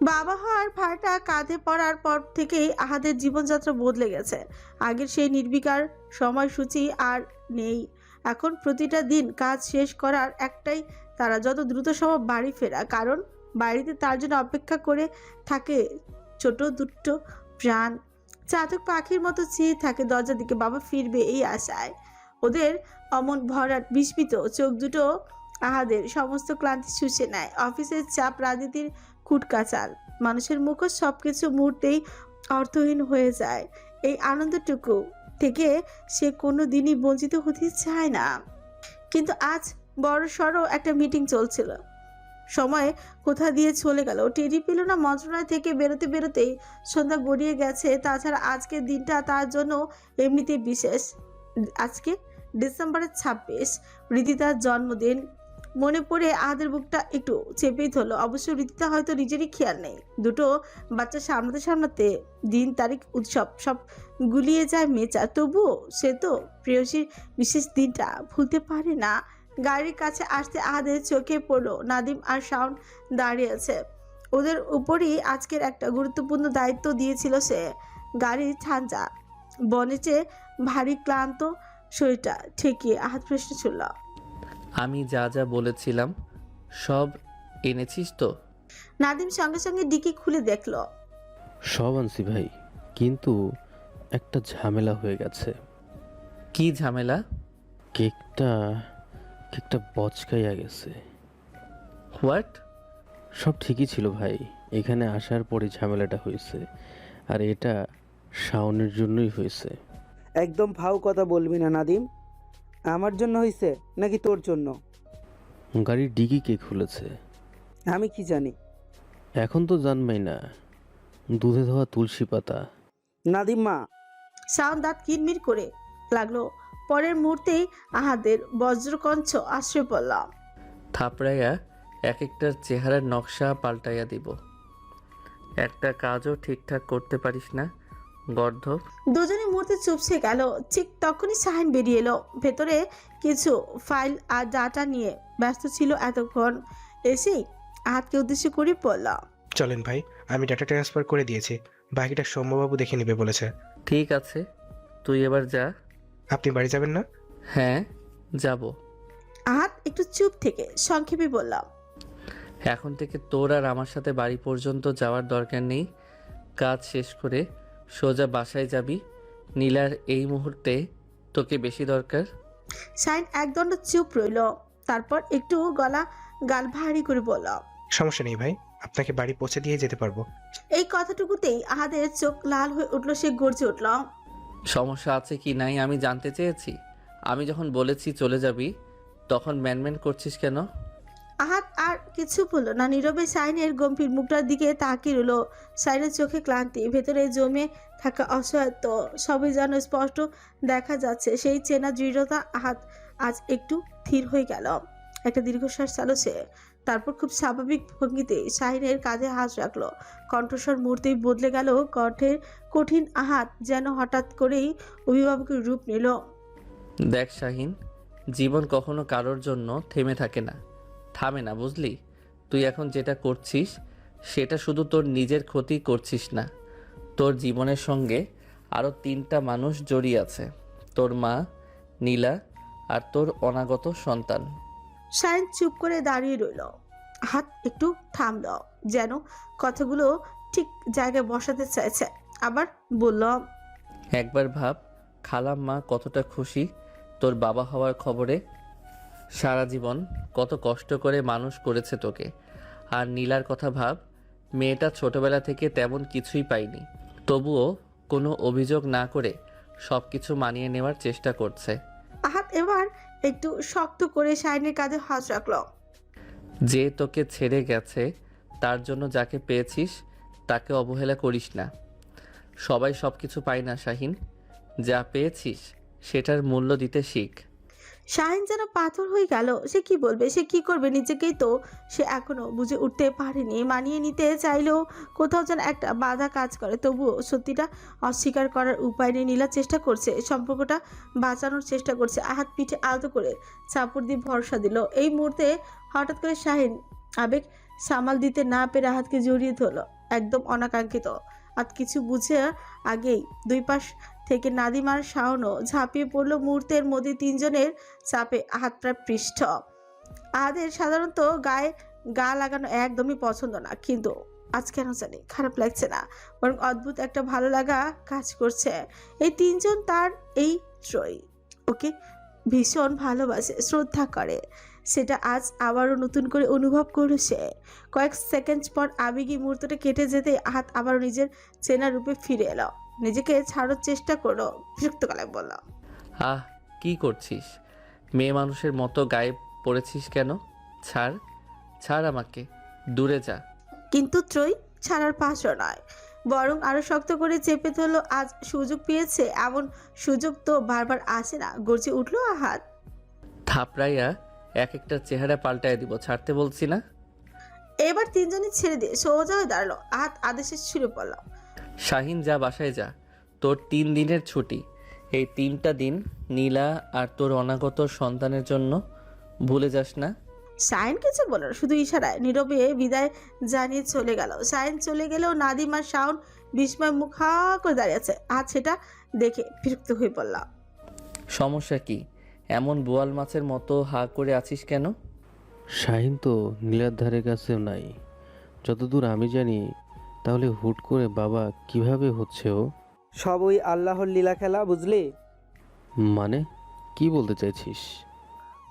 বাবা হওয়ার ভারটা কাঁধে পড়ার পর থেকেই আহাদের জীবনযাত্রা বদলে গেছে। আগের সেই নির্বিকার সময়সূচি আর নেই। এখন প্রতিটা দিন কাজ শেষ করার একটাই তারা, যত দ্রুত সম্ভব বাড়ি ফেরা, কারণ বাড়িতে তার জন্য অপেক্ষা করে থাকে ছোট দুটো প্রাণ। চাতক পাখির মতো চেয়ে থাকে দরজার দিকে, বাবা ফিরবে এই আশায়। ওদের অমন ভরাট বিস্মিত চোখ দুটো আহাদের সমস্ত ক্লান্তি শুষে নেয়। অফিসের চাপ, রাজনীতির কুটকাচাল, মানুষের মুখোশ, সবকিছু মুহূর্তেই অর্থহীন হয়ে যায়। এই আনন্দটুকু থেকে সে কোনো দিনই বঞ্চিত হতে চায় না। কিন্তু আজ বড় সড়ো একটা মিটিং চলছিল, সময় কোথা দিয়ে চলে গেল টেরি পেল না। মন্ত্রণালয় থেকে বেরোতে বেরোতেই সন্ধ্যা গড়িয়ে গেছে। তাছাড়া আজকের দিনটা তার জন্য এমনিতেই বিশেষ। আজকে ডিসেম্বরের 26, রিদিতার জন্মদিন। মনে পড়ে আহাদের বুকটা একটু চেপেই ধরলো। অবশ্য রিদিতা হয়তো নিজেরই খেয়াল নেই। দুটো বাচ্চা সামলাতে সামলাতে দিন তারিখ উৎসব সব গুলিয়ে যায় মেচা। তবুও সে তো প্রেয়সীর বিশেষ দিনটা ভুলতে পারে না। গাড়ির কাছে আসতে আহাদের চোখে পড়লো নাদিম আর শাওন দাঁড়িয়ে আছে। ওদের উপরই আজকের একটা গুরুত্বপূর্ণ দায়িত্ব দিয়েছিল সে। গাড়ির ঠান্ডা বনেটে ভারী ক্লান্ত শরীরটা ঠেকিয়ে আহাত প্রশ্ন ছুড়ল, আমি যা যা বলেছিলাম সব এনেছিস তো? নাদিম সঙ্গে সঙ্গে ডিকি খুলে দেখলো। সব আনছি ভাই, কিন্তু একটা ঝামেলা হয়ে গেছে। কি ঝামেলা? কেকটা বচকাইয়া গেছে। হোয়াট? সব ঠিকই ছিল ভাই, এখানে আসার পরে ঝামেলাটা হয়েছে। আর এটা শাওনের জন্যই হয়েছে। একদম ফাও কথা বলবি না নাদিম। আমার জন্য হয়েছে নাকি তোর জন্য? গাড়ির ডিগি কে খুলেছে? আমি কি জানি? এখন তো জানবাই না। দুধে ধোয়া তুলসী পাতা। নাদিম মা। শাওন দাঁত কিরমির করে লাগলো। পরের মুহূর্তেই আহাদের বজ্রকঞ্চ আশ্রয় পড়ল। থাপড়াইয়া এক একটার চেহারার নকশা পাল্টাইয়া দিব। একটা কাজও ঠিকঠাক করতে পারিস না গর্ধব। দুজনে মুহূর্তে চুপসে গেল। ঠিক তখনই শাহিন বেরিয়ে এলো। ভেতরে কিছু ফাইল আর ডাটা নিয়ে ব্যস্ত ছিল এতক্ষণ। এসেই আহাতকে উদ্দেশ্য করে পড়ল, চলেন ভাই, আমি ডাটা ট্রান্সফার করে দিয়েছি, বাকিটা সৌম্যবাবু দেখে নেবে বলেছে। ঠিক আছে, তুই এবার যা। আপনি বাড়ি যাবেন না? হ্যাঁ যাব। আহাত একটু চুপ থেকে সংক্ষেপে বলল, এখন থেকে তোর আর আমার সাথে বাড়ি পর্যন্ত যাওয়ার দরকার নেই। কাজ শেষ করে সোজা বাসায় যাবি। নীলার এই মুহূর্তে তোকে বেশি দরকার। শাহিন একদণ্ড চুপ রইল। তারপর একটু গাল ভারী করে বলল, সমস্যা নেই ভাই, আপনাকে বাড়ি পৌঁছে দিয়ে যেতে পারবো। এই কথাটুকুতেই আহাদের চোখ লাল হয়ে উঠল। সে গর্জে উঠল, সমস্যা আছে কি নাই আমি জানতে চেয়েছি। আমি যখন বলেছি চলে যাবি তখন ম্যানম্যান করছিস কেন? আহাত আর কিছু বলল না। নীরবে শাহিনের গম্ভীর মুখটার দিকে তাকিয়ে রইল। শাহিনের চোখে ক্লান্তি, ভেতরে জমে থাকা অসহায়ত্ব সবই যেন স্পষ্ট দেখা যাচ্ছে। সেই চেনা দৃঢ়তা। আহাত আজ একটু ধীর হয়ে গেল। একটা দীর্ঘশ্বাস চালো সে। তারপর খুব স্বাভাবিক ভঙ্গিতে শাহিনের কাঁধে হাত রাখলো। কণ্ঠস্বর মুহূর্তেই বদলে গেল। কণ্ঠের কঠিন আহাত যেন হঠাৎ করেই অভিভাবকের রূপ নিল। দেখ শাহিন, জীবন কখনো কারোর জন্য থেমে থাকে না, থামে না, বুঝলি? তুই এখন যেটা করছিস সেটা শুধু তোর নিজের ক্ষতি করছিস না, তোর জীবনের সঙ্গে আরও 3টা মানুষ জড়িয়ে আছে। তোর মা, নীলা আর তোর অনাগত সন্তান। শাহিন চুপ করে দাঁড়িয়ে রইল। হাত একটু থামল, যেন কথাগুলো ঠিক জায়গায় বসাতে চাইছে। আবার বলল, একবার ভাব, খালাম্মা কতটা খুশি তোর বাবা হওয়ার খবরে। সারা জীবন কত কষ্ট করে মানুষ করেছে তোকে। আর নীলার কথা ভাব, মেয়েটা ছোটবেলা থেকে তেমন কিছুই পায়নি, তবুও কোনো অভিযোগ না করে সব কিছু মানিয়ে নেওয়ার চেষ্টা করছে। আহাত এবার একটু শক্ত করে শাহিনের কাঁধে হাত রাখলো। যে তোকে ছেড়ে গেছে তার জন্য যাকে পেয়েছিস তাকে অবহেলা করিস না। সবাই সব কিছু পায় না শাহিন, যা পেয়েছিস সেটার মূল্য দিতে শিখ। শাহিন যেন পাথর হয়ে গেল। সে কি বলবে, সে কি করবে, নিজেকেই তো সে এখনো বুঝে উঠতে পারেনি। মানিয়ে নিতে চাইলেও কোথাও যেন একটা বাধা কাজ করে। তবুও সত্যিটা অস্বীকার করার উপায় নেই। নীলা চেষ্টা করছে, সম্পর্কটা বাঁচানোর চেষ্টা করছে। আহাত পিঠে আলতো করে চাপড় দিয়ে ভরসা দিল। এই মুহূর্তে হঠাৎ করে শাহিন আবেগ সামাল দিতে না পেরে আহাতকে জড়িয়ে ধরল, একদম অনাকাঙ্ক্ষিত। আর কিছু বুঝে আগেই দুই পাশ থেকে নাদিম আর শাওনও ঝাঁপিয়ে পড়ল। মুহূর্তের মধ্যে 3জনের চাপে আহাত প্রায় পৃষ্ঠ। আহাদের সাধারণত গায়ে গা লাগানো একদমই পছন্দ না, কিন্তু আজ কেন জানি খারাপ লাগছে না, বরং অদ্ভুত একটা ভালো লাগা কাজ করছে। এই 3জন তার এই ত্রয়ী ওকে ভীষণ ভালোবাসে, শ্রদ্ধা করে। সেটা আজ আবারও নতুন করে অনুভব করেছে। কয়েক সেকেন্ড পর আবেগী মুহূর্তটা কেটে যেতে আহাত আবারও নিজের চেনা রূপে ফিরে এলো। নিজেকে ছাড়ার চেষ্টা করলো, বিরক্ত গলায় বলল, আহ, কি করছিস? মেয়ে মানুষের মতো গায়ে পড়েছিস কেন? ছাড়, ছাড় আমাকে, দূরে যা। কিন্তু ত্রয়ী ছাড়ার পাশও নয়, বরং আরো শক্ত করে চেপে ধরলো। আজ সুযোগ পেয়েছে, এমন সুযোগ তো বারবার আসে না। গর্জে উঠলো আহাত। থাপড়াইয়া এক একটা চেহারা পাল্টায় দিব, ছাড়তে বলছি না। এবার তিনজনই ছেড়ে দিয়ে সোজা হয়ে দাঁড়ালো। আহাত আদেশে ছুড়ে পড়ল। শাহিন যা, বাসায় যা। তোর 3 দিনের ছুটি। এই 3টা দিন নীলা আর তোর অনাগত সন্তানের জন্য ভুলে যাস না। শাহিন কিছু বলল না, শুধু ইশারায় নীরবে বিদায় জানিয়ে চলে গেল। শাহিন চলে গেলেও নাদিম আর শাওন বিস্ময় মুখ হা করে দাঁড়িয়ে আছে। আজ সেটা দেখে বিরক্ত হয়ে পড়ল। সমস্যা কি? এমন বোয়াল মাছের মতো হা করে আছিস কেন? শাহিন তো নীলার ধারে কাছেও নাই যতদূর আমি জানি। তাহলে হুট করে বাবা কিভাবে হচ্ছে ও? সব ওই আল্লাহর লীলা খেলা, বুঝলি? মানে কি বলতে চাইছিস?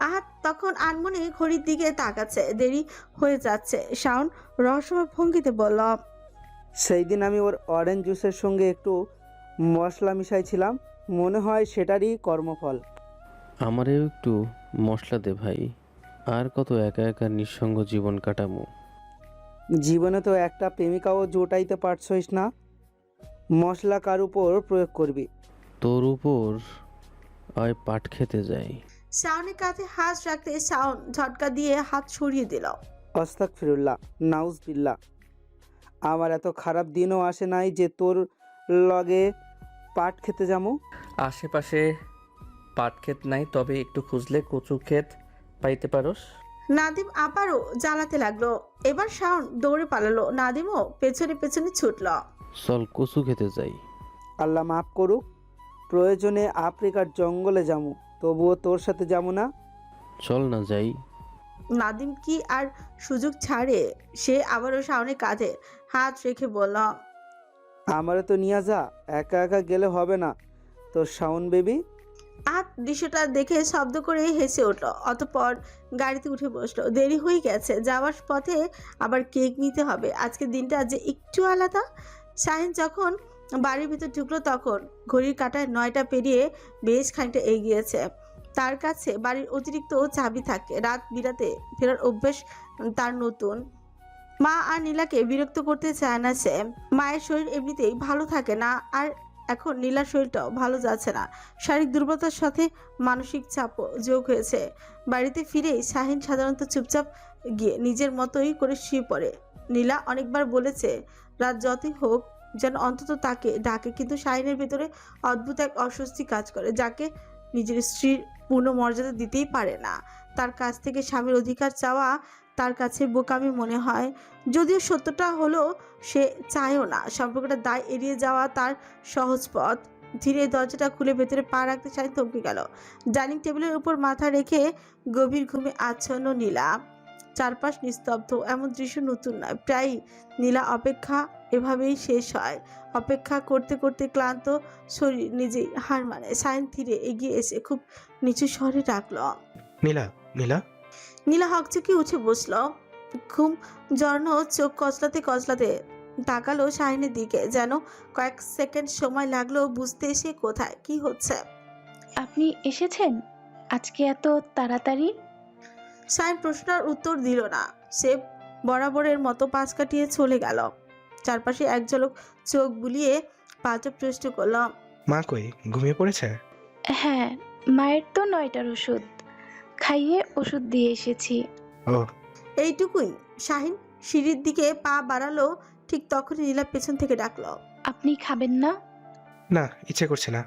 আহাত তখন আনমনে ঘড়ির দিকে তাকাচ্ছে, দেরি হয়ে যাচ্ছে। শাওন রহস্যময় ভঙ্গিতে বলল, সেই দিন আমি ওর অরেঞ্জ জুসের সঙ্গে একটু মশলা মিশাইছিলাম, মনে হয় সেটারই কর্মফল। আমারেও একটু মশলা দে ভাই, আর কত একা একা নিঃসঙ্গ জীবন কাটামো। জীবনে তো একটা প্রেমিকাও জোটাইতে পারছইস না, মশলা কার উপর প্রয়োগ করবি? তোর উপর আয় পাট খেতে যাই। শাওনের কাঁধে হাত রাখতে শাওন ঝটকা দিয়ে হাত সরিয়ে দিল। আস্তাগফিরুল্লাহ, নাউজবিল্লাহ। আমার এত খারাপ দিনও আসে নাই যে তোর লগে পাট খেতে যাবো। আশেপাশে পাট ক্ষেত নাই, তবে একটু খুঁজলে কচু ক্ষেত পাইতে পারোস। নাদিম আবারও জ্বালাতে লাগলো। এবার শাওন দৌড়ে পালালো, নাদিমও পেছনে পেছনে ছুটল। চল কচু খেতে যাই। আল্লাহ মাফ করুক, প্রয়োজনে আফ্রিকার জঙ্গলে যাবো, তবুও তোর সাথে যাবো না। চল না যাই। নাদিম কি আর সুযোগ ছাড়ে? সে আবারও শাওনের কাঁধে হাত রেখে বলল, আমারও তো নিয়ে যা, একা একা গেলে হবে না তোর শাওন বেবি। আহাত দৃশ্যটা দেখে শব্দ করে হেসে উঠল। অতঃপর গাড়িতে উঠে বসলো। দেরি হয়ে গেছে, যাওয়ার পথে আবার কেক নিতে হবে। আজকের দিনটা যে একটু আলাদা। শাহিন যখন বাড়ির ভিতর ঢুকলো তখন ঘড়ির কাঁটায় 9টা পেরিয়ে বেশ খানিকটা এগিয়েছে। তার কাছে বাড়ির অতিরিক্ত চাবি থাকে। রাত বিরাতে ফেরার অভ্যেস তার নতুন। মা আর নীলাকে বিরক্ত করতে চায় না সে। মায়ের শরীর এমনিতেই ভালো থাকে না, আর এখন নীলার শরীরটাও ভালো যাচ্ছে না। শারীরিক দুর্বলতার সাথে মানসিক চাপও যোগ হয়েছে। বাড়িতে ফিরেই শাহিন সাধারণত চুপচাপ গিয়ে নিজের মতোই করে শুয়ে পড়ে। নীলা অনেকবার বলেছে রাত যতই হোক যেন অন্তত তাকে ডাকে, কিন্তু শাহিনের ভেতরে অদ্ভুত এক অস্বস্তি কাজ করে, যাকে নিজের স্ত্রীর পূর্ণ মর্যাদা দিতেই পারে না। তার কাছ থেকে স্বামীর অধিকার চাওয়া তার কাছে বোকামি মনে হয়। যদিও সত্যটা হলো সে চায়ও না। সম্পর্কটা দায় এড়িয়ে যাওয়া তার সহজ পথ। ধীরে দরজাটা খুলে ভেতরে পা রাখতে শাহিন থমকে গেল। ডাইনিং টেবিলের উপর মাথা রেখে গভীর ঘুমে আচ্ছন্ন নীলা। চারপাশ নিস্তব্ধ। এমন দৃশ্য নতুন নয়, প্রায় নীলা অপেক্ষা এভাবেই শেষ হয়। অপেক্ষা করতে করতে ক্লান্ত শরীর নিজেই হার মানে। শাহিন ধীরে এগিয়ে এসে খুব নিচু স্বরে ডাকল, নীলা, নীলা। নীলা হকচকে উঠে বসলো। ঘুম জর্ণ চোখ কচলাতে কচলাতে তাকালো শাহিনের দিকে। যেন কয়েক সেকেন্ড সময় লাগলো বুঝতে সে কোথায় কি হচ্ছে। আপনি এসেছেন আজকে এত তাড়াতাড়ি? শাহিন প্রশ্নের উত্তর দিল না। সে বরাবরের মতো পাশ কাটিয়ে চলে গেল। চারপাশে এক ঝলক চোখ বুলিয়ে পাঁচক প্রশ্ন করল, মা কই, ঘুমিয়ে পড়েছে? হ্যাঁ, মায়ের তো 9টার ওষুধ খাইয়ে ওষুধ দিয়ে এসেছি। ও, এইটুকুই। শাহিন সিঁড়ির দিকে পা বাড়ালো, ঠিক তখনই নীলা পেছন থেকে ডাকলো, আপনি খাবেন না? না, ইচ্ছে করছে না।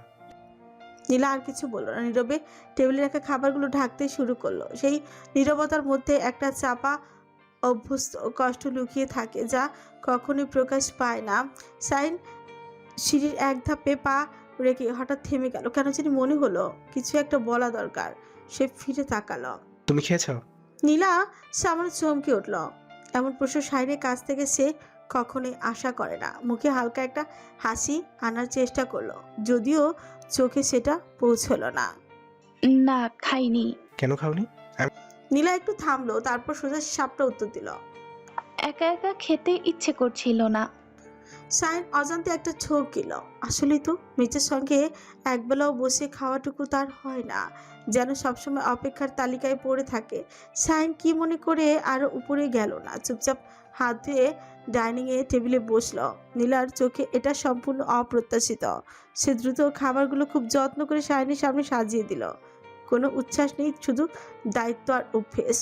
নীলা আর কিছু বলল না। নীরবে টেবিলে রাখা খাবারগুলো ঢাকতে শুরু করলো। সেই নীরবতার মধ্যে একটা চাপা অভ্যস্ত কষ্ট লুকিয়ে থাকে, যা কখনোই প্রকাশ পায় না। শাহিন সিঁড়ির এক ধাপে পা রেখে হঠাৎ থেমে গেল। কেন জানি মনে হলো কিছু একটা বলা দরকার। সে ফিরে তাকালো। তুমি খেয়েছো? নীলা সামান্য চমকে উঠল। এমন প্রশ্ন শাহিনের কাছ থেকে সে কখনোই আশা করে না। মুখে হালকা একটা হাসি আনার চেষ্টা করলো, যদিও চোখে সেটা পৌঁছলো না। না, খাইনি। কেন খাওনি? নীলা একটু থামলো, তারপর সোজা সাপটা উত্তর দিল, একা একা খেতে ইচ্ছে করছিল না। শাহিন অজান্তে একটা ছোঁক গেল। আসলেই তো মেয়েটার সঙ্গে একবেলাও বসে খাওয়াটুকু তার হয় না, যেন সবসময় অপেক্ষার তালিকায় পড়ে থাকে। শাহিন কি মনে করে আরো উপরে গেল না, চুপচাপ হাত ধুয়ে ডাইনিংয়ে টেবিলে বসলো। নীলার চোখে এটা সম্পূর্ণ অপ্রত্যাশিত। সে দ্রুত খাবারগুলো খুব যত্ন করে শাহিনের সামনে সাজিয়ে দিল। কোনো উচ্ছ্বাস নেই, শুধু দায়িত্ব আর অভ্যেস।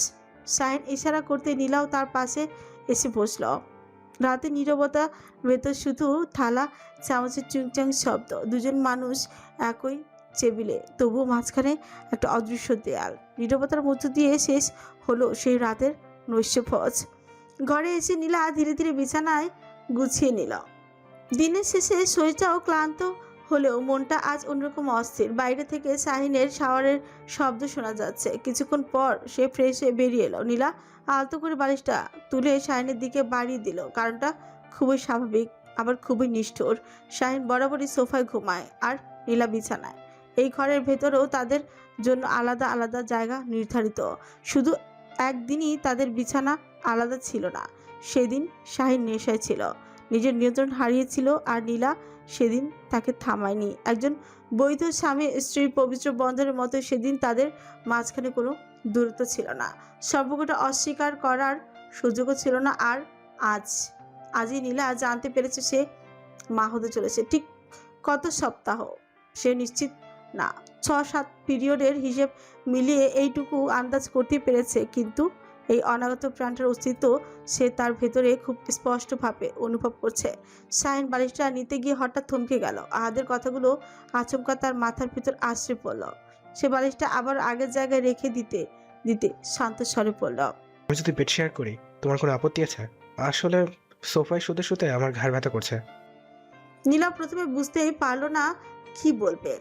শাহিন ইশারা করতে নীলাও তার পাশে এসে বসল। রাতে নীরবতা ভেতর শুধু থালা চামচের চুংচাং শব্দ। দুজন মানুষ একই টেবিলে, তবুও মাঝখানে একটা অদৃশ্য দেয়াল। নীরবতার মধ্য দিয়ে শেষ হলো সেই রাতের নৈশভোজ। ঘরে এসে নীলা ধীরে ধীরে বিছানায় গুছিয়ে নিল। দিনের শেষে শরীরটাও ক্লান্ত হলেও মনটা আজ অন্যরকম অস্থির। বাইরে থেকে শাহিনের শাওয়ারের শব্দ শোনা যাচ্ছে। কিছুক্ষণ পর সে ফ্রেশ হয়ে বেরিয়ে এলো। নীলা আলতো করে বালিশটা তুলে শাহিনের দিকে বাড়িয়ে দিল। কারণটা খুবই স্বাভাবিক, আবার খুবই নিষ্ঠুর। শাহিন বরাবরই সোফায় ঘুমায় আর নীলা বিছানায়। এই ঘরের ভেতরেও তাদের জন্য আলাদা আলাদা জায়গা নির্ধারিত। শুধু একদিনই তাদের বিছানা আলাদা ছিল না। সেদিন শাহিন নেশায় ছিল, নিজের নিয়ন্ত্রণ হারিয়েছিল, আর নীলা সেদিন তাকে থামায়নি। একজন বৈধ স্বামী স্ত্রীর পবিত্র বন্ধনের মতো সেদিন তাদের মাঝখানে কোনো দূরত্ব ছিল না। সম্পর্কটা অস্বীকার করার সুযোগও ছিল না। আর আজই নীলা জানতে পেরেছে সে মা হতে চলেছে। ঠিক কত সপ্তাহ সে নিশ্চিত না, 6-7 পিরিয়ডের হিসেব মিলিয়ে এইটুকু আন্দাজ করতে পেরেছে। কিন্তু এই অনাগত প্রাণটার অস্তিত্ব সে তার ভেতরে খুব স্পষ্টভাবে অনুভব করছে। শাহিন বালিশটা নিতে গিয়ে হঠাৎ থমকে গেল। আহাদের কথাগুলো আচমকা তার মাথার ভিতর আছড়ে পড়ল। সে বালিশটা আবার আগের জায়গায় রেখে দিতে দিতে শান্ত স্বরে পড়ল, আমি যদি বেড শেয়ার করি তোমার কোনো আপত্তি আছে? আসলে সোফায় শুতে শুতে আমার ঘাড় ব্যথা করছে। নীলা প্রথমে বুঝতেই পারল না কি বলবে।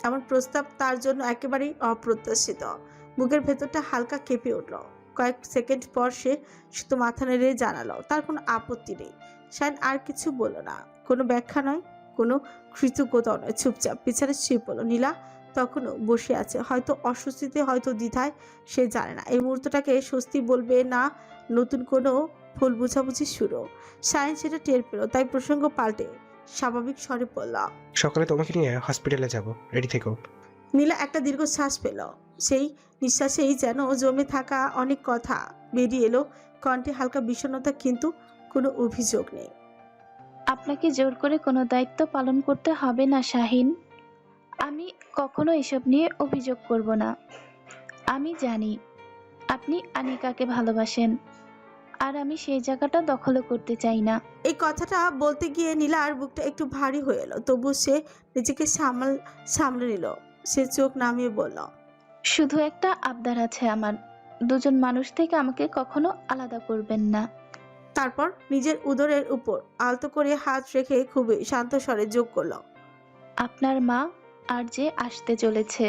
এমন প্রস্তাব তার জন্য একেবারেই অপ্রত্যাশিত। বুকের ভেতরটা হালকা কেঁপে উঠল। কয়েক সেকেন্ড পর সে শুধু মাথা নেড়ে জানালো তার কোনো আপত্তি নেই। শাহিন আর কিছু বলল না, কোনো ব্যাখ্যা নয়, কোনো কৃতজ্ঞতাও নয়। চুপচাপ বিছানায় শুয়ে পড়ল। নীলা তখনও বসে আছে, হয়তো অস্বস্তিতে, হয়তো দ্বিধায়, সে জানে না। এই মুহূর্তটাকে স্বস্তি বলবে না নতুন কোনো ভুল বুঝাবুঝি শুরু। শাহিন সেটা টের পেল, তাই প্রসঙ্গ পাল্টে স্বাভাবিক স্বরে পড়ল, সকালে তোমাকে নিয়ে হসপিটালে যাব, রেডি থেকো। নীলা একটা দীর্ঘশ্বাস পেল। সেই নিঃশ্বাসেই যেন জমে থাকা অনেক কথা বেরিয়ে এলো। কণ্ঠে হালকা বিষণ্ণতা, কিন্তু কোনো অভিযোগ নেই। আপনাকে জোর করে কোনো দায়িত্ব পালন করতে হবে না শাহিন। আমি কখনো এসব নিয়ে অভিযোগ করব না। আমি জানি আপনি আনিকাকে ভালোবাসেন, আর আমি সেই জায়গাটা দখলও করতে চাই না। এই কথাটা বলতে গিয়ে নীলার বুকটা একটু ভারী হয়ে এলো। তবু সে নিজেকে সামলে নিল। সে চোখ নামিয়ে বলল, শুধু একটা আবদার আছে আমার, দুজন মানুষ থেকে আমাকে কখনো আলাদা করবেন না। তারপর নিজের উদরের উপর আলতো করে হাত রেখে খুবই শান্ত স্বরে যোগ করল, আপনার মা আর যে আসতে চলেছে,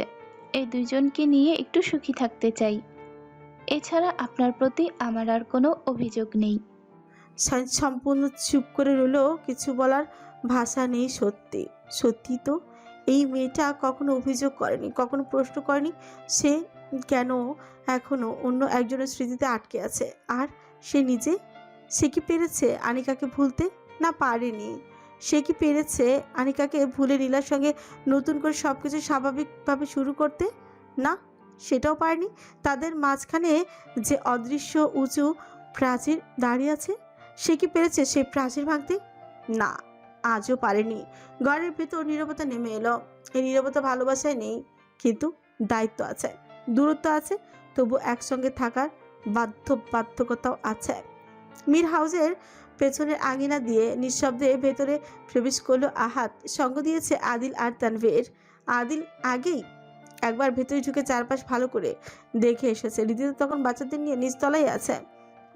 এই দুইজনকে নিয়ে একটু সুখী থাকতে চাই। এছাড়া আপনার প্রতি আমার আর কোনো অভিযোগ নেই। শাহিন সম্পূর্ণ চুপ করে রইল। কিছু বলার ভাষা নেই। সত্যি সত্যি তো এই মেয়েটা কখনো অভিযোগ করেনি, কখনো প্রশ্ন করেনি সে কেন এখনো অন্য একজনের স্মৃতিতে আটকে আছে। আর সে কি পেরেছে আনিকাকে ভুলতে? না, পারেনি। সে কি পেরেছে আনিকাকে ভুলে নীলার সঙ্গে নতুন করে সবকিছু স্বাভাবিকভাবে শুরু করতে? না, সেটাও পারেনি। তাদের মাঝখানে যে অদৃশ্য উঁচু প্রাচীর দাঁড়িয়ে আছে, সে কি পেরেছে সেই প্রাচীর ভাঙতে? না, আজও পারেনি। ঘরের ভেতর নীরবতা নেমে এলো। এই নীরবতা ভালোবাসায় নেই, কিন্তু দায়িত্ব আছে, দূরত্ব আছে, তবু একসঙ্গে থাকার বাধ্যবাধকতাও আছে। মীর হাউসের পেছনের আঙিনা দিয়ে নিঃশব্দে ভেতরে প্রবেশ করলো আহাদ। সঙ্গ দিয়েছে আদিল আর তানভীর। আদিল আগেই একবার ভেতরে ঢুকে চারপাশ ভালো করে দেখে এসেছে। রীতিতে তখন বাচ্চাদের নিয়ে নিচতলায় আছে।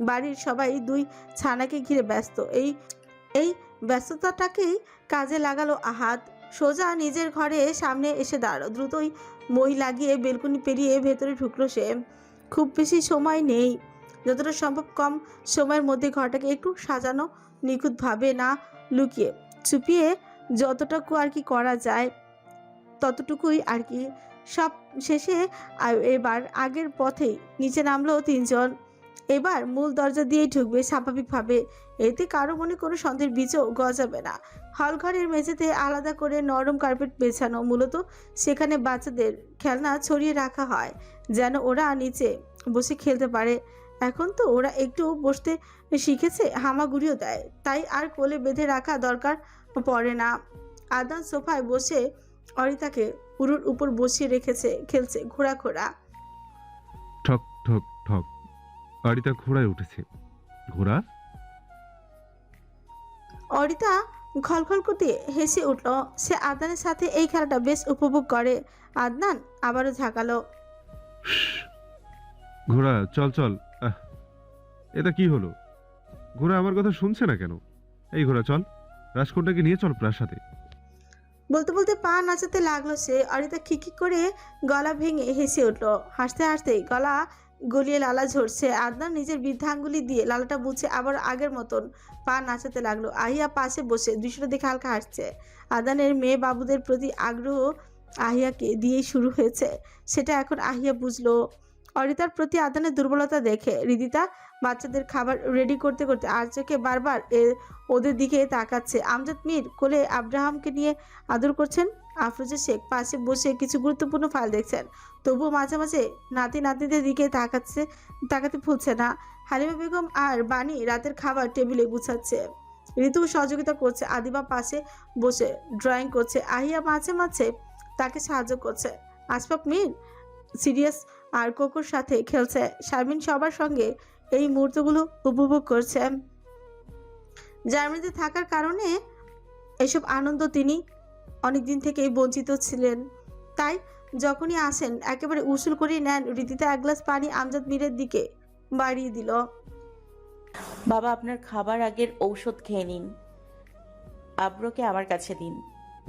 বাড়ির সবাই দুই ছানাকে ঘিরে ব্যস্ত। এই ব্যস্ততাটাকেই কাজে লাগালো আহাদ। সোজা নিজের ঘরে সামনে এসে দাঁড়ালো। দ্রুতই মই লাগিয়ে বেলকনি পেরিয়ে ভেতরে ঢুকলো সে। খুব বেশি সময় নেই, যতটা সম্ভব কম সময়ের মধ্যে ঘরটাকে একটু সাজানো, নিখুঁতভাবে, না লুকিয়ে চুপিয়ে, যতটুকু আর কি করা যায় ততটুকুই আর কি। সব শেষে এবার আগের পথেই নিচে নামলো তিনজন। এবার মূল দরজা দিয়েই ঢুকবে স্বাভাবিকভাবে, এতে কারো মনে কোনো সন্দেহের বীজও গজাবে না। হল ঘরের মেঝেতে আলাদা করে নরম কার্পেট বেছানো, মূলত সেখানে বাচ্চাদের খেলনা ছড়িয়ে রাখা হয় যেন ওরা নিচে বসে খেলতে পারে। এখন তো ওরা একটু বসতে শিখেছে, হামাগুড়িও দেয়, তাই আর কোলে বেঁধে রাখা দরকার পড়ে না। আদনান সোফায় বসে অরিতাকে উরুর উপর বসিয়ে রেখেছে, খেলছে ঘোড়া। ঠক ঠক ঠক। অরিতা ঘোড়ায় উঠেছে। ঘোড়া? অরিতা খলখল করতে হেসে উঠল। সে আদনানের সাথে এই খেলাটা বেশ উপভোগ করে। আদনান আবারও ঝাঁকালো। ঘোড়া চল চল। এটা কি হলো? ঘোড়া আমার কথা শুনছে না কেন? এই ঘোড়া চল, রাজকন্যাকে নিয়ে চল প্রাসাদে। বলতে বলতে পা নাচাতে লাগলো সে। অরিতা খিকি করে গলা ভেঙে হেসে উঠল। হাসতে হাসতে গলা গলিয়ে লালা ঝরছে। আদনান নিজের বৃদ্ধাঙ্গুলি দিয়ে লালাটা মুছে আবার আগের মতন পা নাচাতে লাগলো। আহিয়া পাশে বসে দৃশ্যটা দেখে হালকা হাসছে। আদনানের মেয়ে বাবুদের প্রতি আগ্রহ আহিয়াকে দিয়েই শুরু হয়েছে, সেটা এখন আহিয়া বুঝলো। অরিতার প্রতি আদনানের দুর্বলতা দেখে হৃদিতা বাচ্চাদের খাবার রেডি করতে করতে আর চোখে বারবার ওদের দিকে তাকাচ্ছে। আমজাদ মীর কোলে আব্রাহামকে নিয়ে আদর করছেন। আফরোজা শেখ পাশে বসে কিছু গুরুত্বপূর্ণ ফাইল দেখছেন, তবুও মাঝে মাঝে নাতিদের দিকে তাকাতে ভুলছে না। হালিমা বেগম আর বাণী রাতের খাবার টেবিলে গুছাচ্ছে। ঋতু সহযোগিতা করছে। আদিবা পাশে বসে ড্রয়িং করছে। আহিয়া মাঝে মাঝে তাকে সাহায্য করছে। আশফাক মীর সিরিয়াস আর কোকোর সাথে খেলছে। শারমিন সবার সঙ্গে এই মুহূর্তগুলো উপভোগ করছে। জার্মানিতে থাকার কারণে এসব আনন্দ তিনি অনেকদিন থেকেই বঞ্চিত ছিলেন, তাই যখনই আসেন একেবারে উসুল করে নেন। রীতিতে এক গ্লাস পানি আমজাদ মীরের দিকে বাড়িয়ে দিল। বাবা, আপনার খাবার আগের ঔষধ খেয়ে নিন, আব্রোকে আমার কাছে দিন।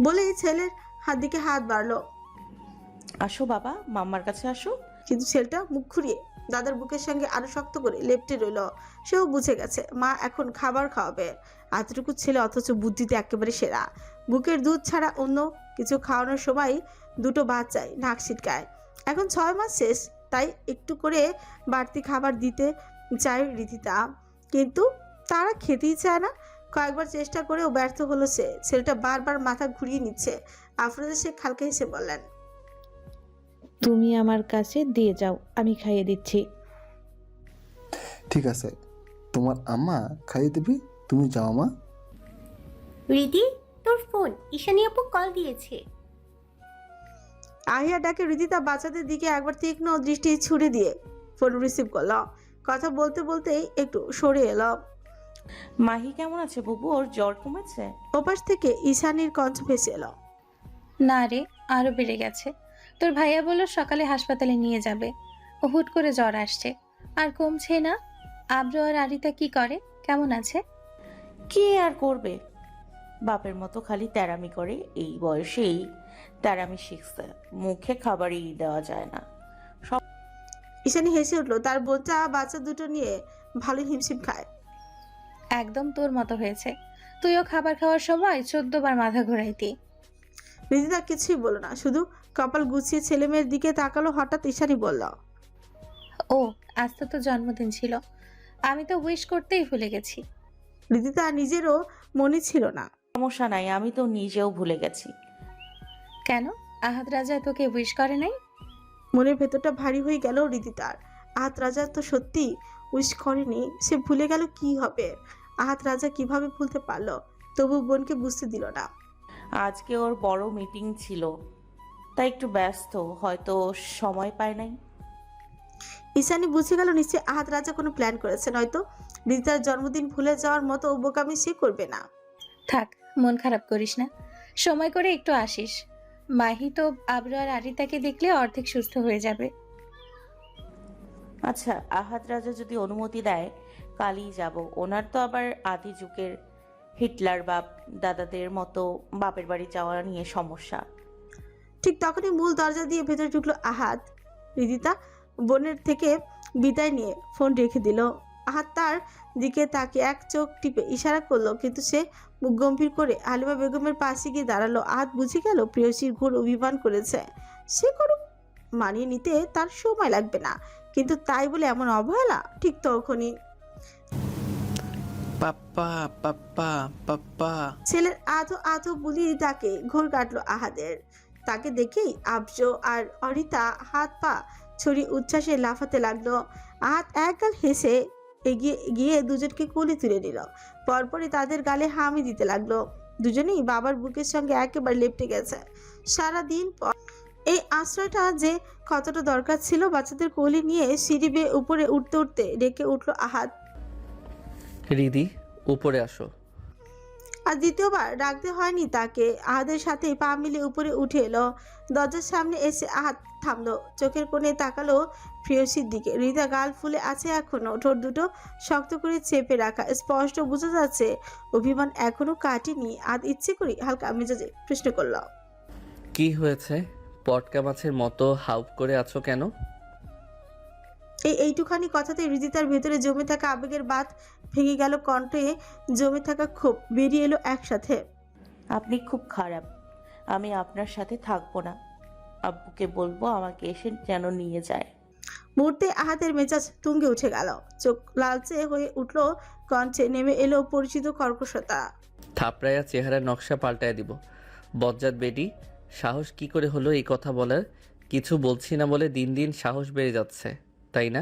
বলেই ছেলের দিকে হাত বাড়লো। আসো বাবা, মাম্মার কাছে আসো। কিন্তু ছেলেটা মুখ ঘুরিয়ে দাদার বুকের সঙ্গে আরো শক্ত করে লেপ্টে রইল। সেও বুঝে গেছে মা এখন খাবার খাওয়াবে। এতটুকু ছেলে, অথচ বুদ্ধিতে একেবারে সেরা। বুকের দুধ ছাড়া অন্য কিছু খাওয়ানোর সময় দুটো বাচ্চাই নাক ছিটকায়। এখন 6 মাস শেষ, তাই একটু করে বাড়তি খাবার দিতে চায় রীতিতা, কিন্তু তারা খেতেই চায় না। কয়েকবার চেষ্টা করেও ব্যর্থ হলো সে। ছেলেটা বারবার মাথা ঘুরিয়ে নিচ্ছে। আফরোজা শেখ হালকা হেসে বললেন, তুমি আমার কাছে দিয়ে যাও, আমি খাইয়ে দিচ্ছি। ঠিক আছে, তোমার আম্মা খাইয়ে দিবি, তুমি যাও মা। রিদি, তোর ফোন, ঈশানী আপু কল দিয়েছে। আহিয়া ডাকে রীতিতা বাচ্চাদের দিকে একবার তীক্ষ্ণ দৃষ্টি ছুড়ে দিয়ে ফোন রিসিভ করলো। কথা বলতে বলতেই একটু সরে এলো। মাহি কেমন আছে বুবু? ওর জ্বর কমেছে? ওপাশ থেকে ঈশানীর কণ্ঠ ভেসে এলো, না রে, আরো বেড়ে গেছে। তোর ভাইয়া বলল সকালে হাসপাতালে নিয়ে যাবে। ও হুট করে জ্বর আসছে, আর কমছে না। আব্রু আর আরিতা কি করে, কেমন আছে? কি আর করবে, বাপের মতো খালি তেরামি করে। এই বয়সেই তেরামি শিখছে, মুখে খাবারই দেওয়া যায় না। ঈশানী হেসে উঠলো। তার বোনটা বাচ্চা দুটো নিয়ে ভালো হিমশিম খায়। একদম তোর মতো হয়েছে, তুইও খাবার খাওয়ার সময় 14 বার মাথা ঘোরাইতি। রীতিতা কিছুই বলল না, শুধু কপাল গুছিয়ে ছেলে মেয়ের দিকে তাকালো। হঠাৎ ঈশানী বলল, ও আজ তো জন্মদিন ছিল, আমি তো উইশ করতেই ভুলে গেছি। রীতিতা নিজেরও মনে ছিল না। সমস্যা নাই, আমি তো নিজেও ভুলে গেছি। কেন, আহাদ রাজা তোকে উইশ করে নাই? মনের ভেতরটা ভারী হয়ে গেল রীতিতার। আহাদ রাজা তো সত্যি উইশ করেনি, সে ভুলে গেল কি হবে। আহাদ রাজা কিভাবে ভুলতে পারলো? তবু বোনকে বুঝতে দিল না। আজকে ওর বড় মিটিং ছিল, তাই একটু ব্যস্ত, হয়তো সময় পায় নাই। ঈশানী বুঝে গেল নিশ্চয় আহাদ রাজা কোনো প্ল্যান করেছে, নয়তো রীতিতার জন্মদিন ভুলে যাওয়ার মতো বোকামি সে করবে না। থাক, মন খারাপ করিস না, সময় করে একটু আসিস। মাহি তো আবরু আর আরিতাকে দেখলে অর্ধেক সুস্থ হয়ে যাবে। আচ্ছা, আহাদ রাজা যদি অনুমতি দেয় কালই যাব। ওনার তো আবার আদি যুগের হিটলার বাপ দাদাদের মতো বাপের বাড়ি যাওয়া নিয়ে সমস্যা। ঠিক তখনই মূল দরজা দিয়ে ভেতরে ঢুকলো আহাদ। রীতিতা বোনের থেকে বিদায় নিয়ে ফোন রেখে দিল। আহাদ তার দিকে তাকে এক চোখ টিপে ইশারা করলো, কিন্তু সে মুখ গম্ভীর করে হালিমা বেগমের পাশে গিয়ে দাঁড়ালো। আহাদ বুঝে গেল প্রেয়সীর ঘোর অভিমান করেছে। সে করুক, মানিয়ে নিতে তার সময় লাগবে না, কিন্তু তাই বলে এমন অবহেলা? ঠিক তখনই পাপ্পা পাপ্পা পাপ্পা। ছেলের আধো আধো বুলি তাকে ঘোর কাটলো আহাদের। তাকে দেখেই আবজ আর অরিতা হাত পা ছড়িয়ে উচ্ছ্বাসে লাফাতে লাগলো। আহাত একগাল হেসে এগিয়ে গিয়ে দুজনকে কোলে তুলে নিল। পরপরই তাদের গালে হামি দিতে লাগলো। দুজনেই বাবার বুকের সঙ্গে একেবারে লেপটে গেছে। সারাদিন পর এই আশ্রয়টা যে কতটা দরকার ছিল। বাচ্চাদের কোলে নিয়ে সিঁড়ি বেয়ে উপরে উঠতে উঠতে ডেকে উঠলো আহাত, রিদি উপরে আসো। আর দ্বিতীয়বার ডাকতে হয়নি তাকে। আহাদের সাথে পা মিলে উপরে উঠে এলো। দরজার সামনে এসে আহাত থামলো, চোখের কোণে তাকালো প্রেয়সীর দিকে। হৃদা গাল ফুলে আছে এখনো, ঠোঁট দুটো শক্ত করে চেপে রাখা। স্পষ্ট বোঝা যাচ্ছে অভিমান এখনো কাটেনি। আদ ইচ্ছে করি হালকা মেজাজে প্রশ্ন করল, কি হয়েছে? পটকা মাছের মতো হাউপ করে আছো কেন? এইটুখানি কথাতে হৃদিতার ভেতরে জমে থাকা আবেগের বাঁধ ভেঙে গেল। কণ্ঠে জমে থাকা ক্ষোভ বেরিয়ে এলো একসাথে। আপনি খুব খারাপ, আমি আপনার সাথে থাকবো না। আব্বুকে বলবো আমাকে এসে যেন নিয়ে যায়। মুহূর্তে আহাতের মেজাজ তুঙ্গে উঠে গেল, চোখ লালচে হয়ে উঠল, কণ্ঠে নেমে এলো পরিচিত কর্কশতা। থাপড়াইয়া চেহারার নকশা পাল্টায় দিব। বজ্জাত বেটি, সাহস কি করে হলো এই কথা বলার? কিছু বলছি না বলে দিন দিন সাহস বেড়ে যাচ্ছে, তাই না?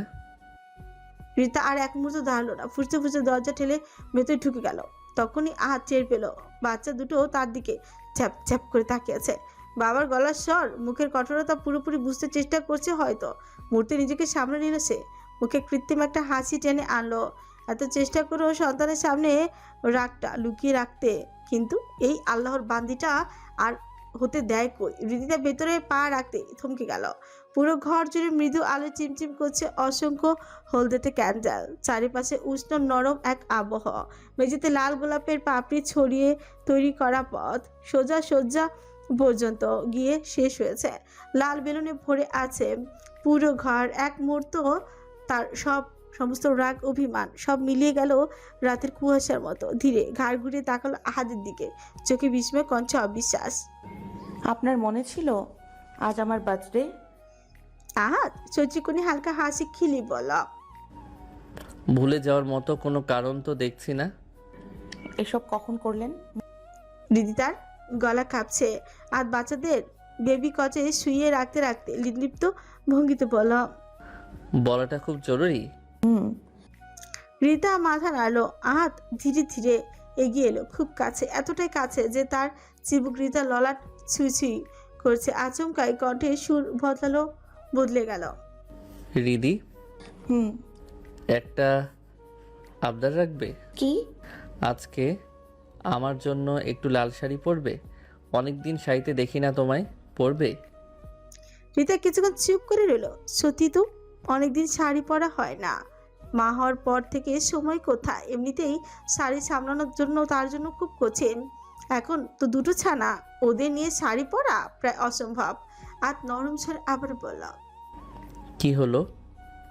রীতা আর এক মুহূর্ত দাঁড়ালো না, ফুসতে ফুসতে দরজা ঠেলে ভেতরে ঢুকে গেল। তখনই আহাত টের পেল বাচ্চা দুটো তার দিকে ছ্যাপ ছ্যাপ করে তাকিয়েছে। বাবার গলার স্বর, মুখের কঠোরতা পুরোপুরি বুঝতে চেষ্টা করছে হয়তো। মুহূর্তে নিজেকে সামনে নিল সে, মুখে কৃত্রিম একটা হাসি টেনে আনলো। এত চেষ্টা করেও সন্তানের সামনে রাগটা লুকিয়ে রাখতে, কিন্তু এই আল্লাহর বান্দিটা আর হতে দেয় কই। হৃদিতা ভেতরে পা রাখতে থমকে গেল। পুরো ঘর জুড়ে মৃদু আলো চিমচিম করছে অসংখ্য হলদেটে ক্যান্ডেল। চারিপাশে উষ্ণ নরম এক আবহাওয়া। মেঝেতে লাল গোলাপের পাপড়ি ছড়িয়ে তৈরি করা পথ সোজা সজ্জা পর্যন্ত গিয়ে শেষ হয়েছে। লাল বেলুনে ভরে আছে পুরো ঘর। এক মুহূর্ত তার সমস্ত রাগ অভিমান সব মিলিয়ে গেল রাতের কুয়াশার মতো। ধীরে ঘাড় ঘুরিয়ে তাকালো আহাদের দিকে, চোখে বিস্ময়, কণ্ঠে অবিশ্বাস। আপনার মনে ছিল আজ আমার বার্থডে? আহাদ চৈত্রিকোণে হালকা হাসি খিলি বল, ভুলে যাওয়ার মতো কোনো কারণ তো দেখছি না। এসব কখন করলেন? দিদি তার গলা কাঁপছে। আর বাচ্চাদের বেবি কচে শুইয়ে রাখতে রাখতে লিপ্ত ভঙ্গিতে বল, বলাটা খুব জরুরি। রীতা মাথা নাড়লো। আহাত ধীরে ধীরে এগিয়ে এলো খুব কাছে, এতটাই কাছে যে তার চিবুক রীতা ললাট ছুঁই ছুঁই করছে। আচমকাই কণ্ঠে সুর বদলে গেল। রিদি, একটা আবদার রাখবে? কি? আজকে আমার জন্য একটু লাল শাড়ি পরবে? অনেকদিন শাড়িতে দেখি না তোমায়, পরবে? রীতা কিছুক্ষণ চুপ করে রইল। সত্যি তো অনেকদিন শাড়ি পরা হয় না। মা হওয়ার পর থেকে সময় কোথায়, এমনিতেই শাড়ি সামলানোর জন্য তার জন্য খুব কঠিন। এখন তো দুটো ছানা, ওদের নিয়ে শাড়ি পরা প্রায় অসম্ভব। আর নরম স্বর আবার বলল, কি হলো,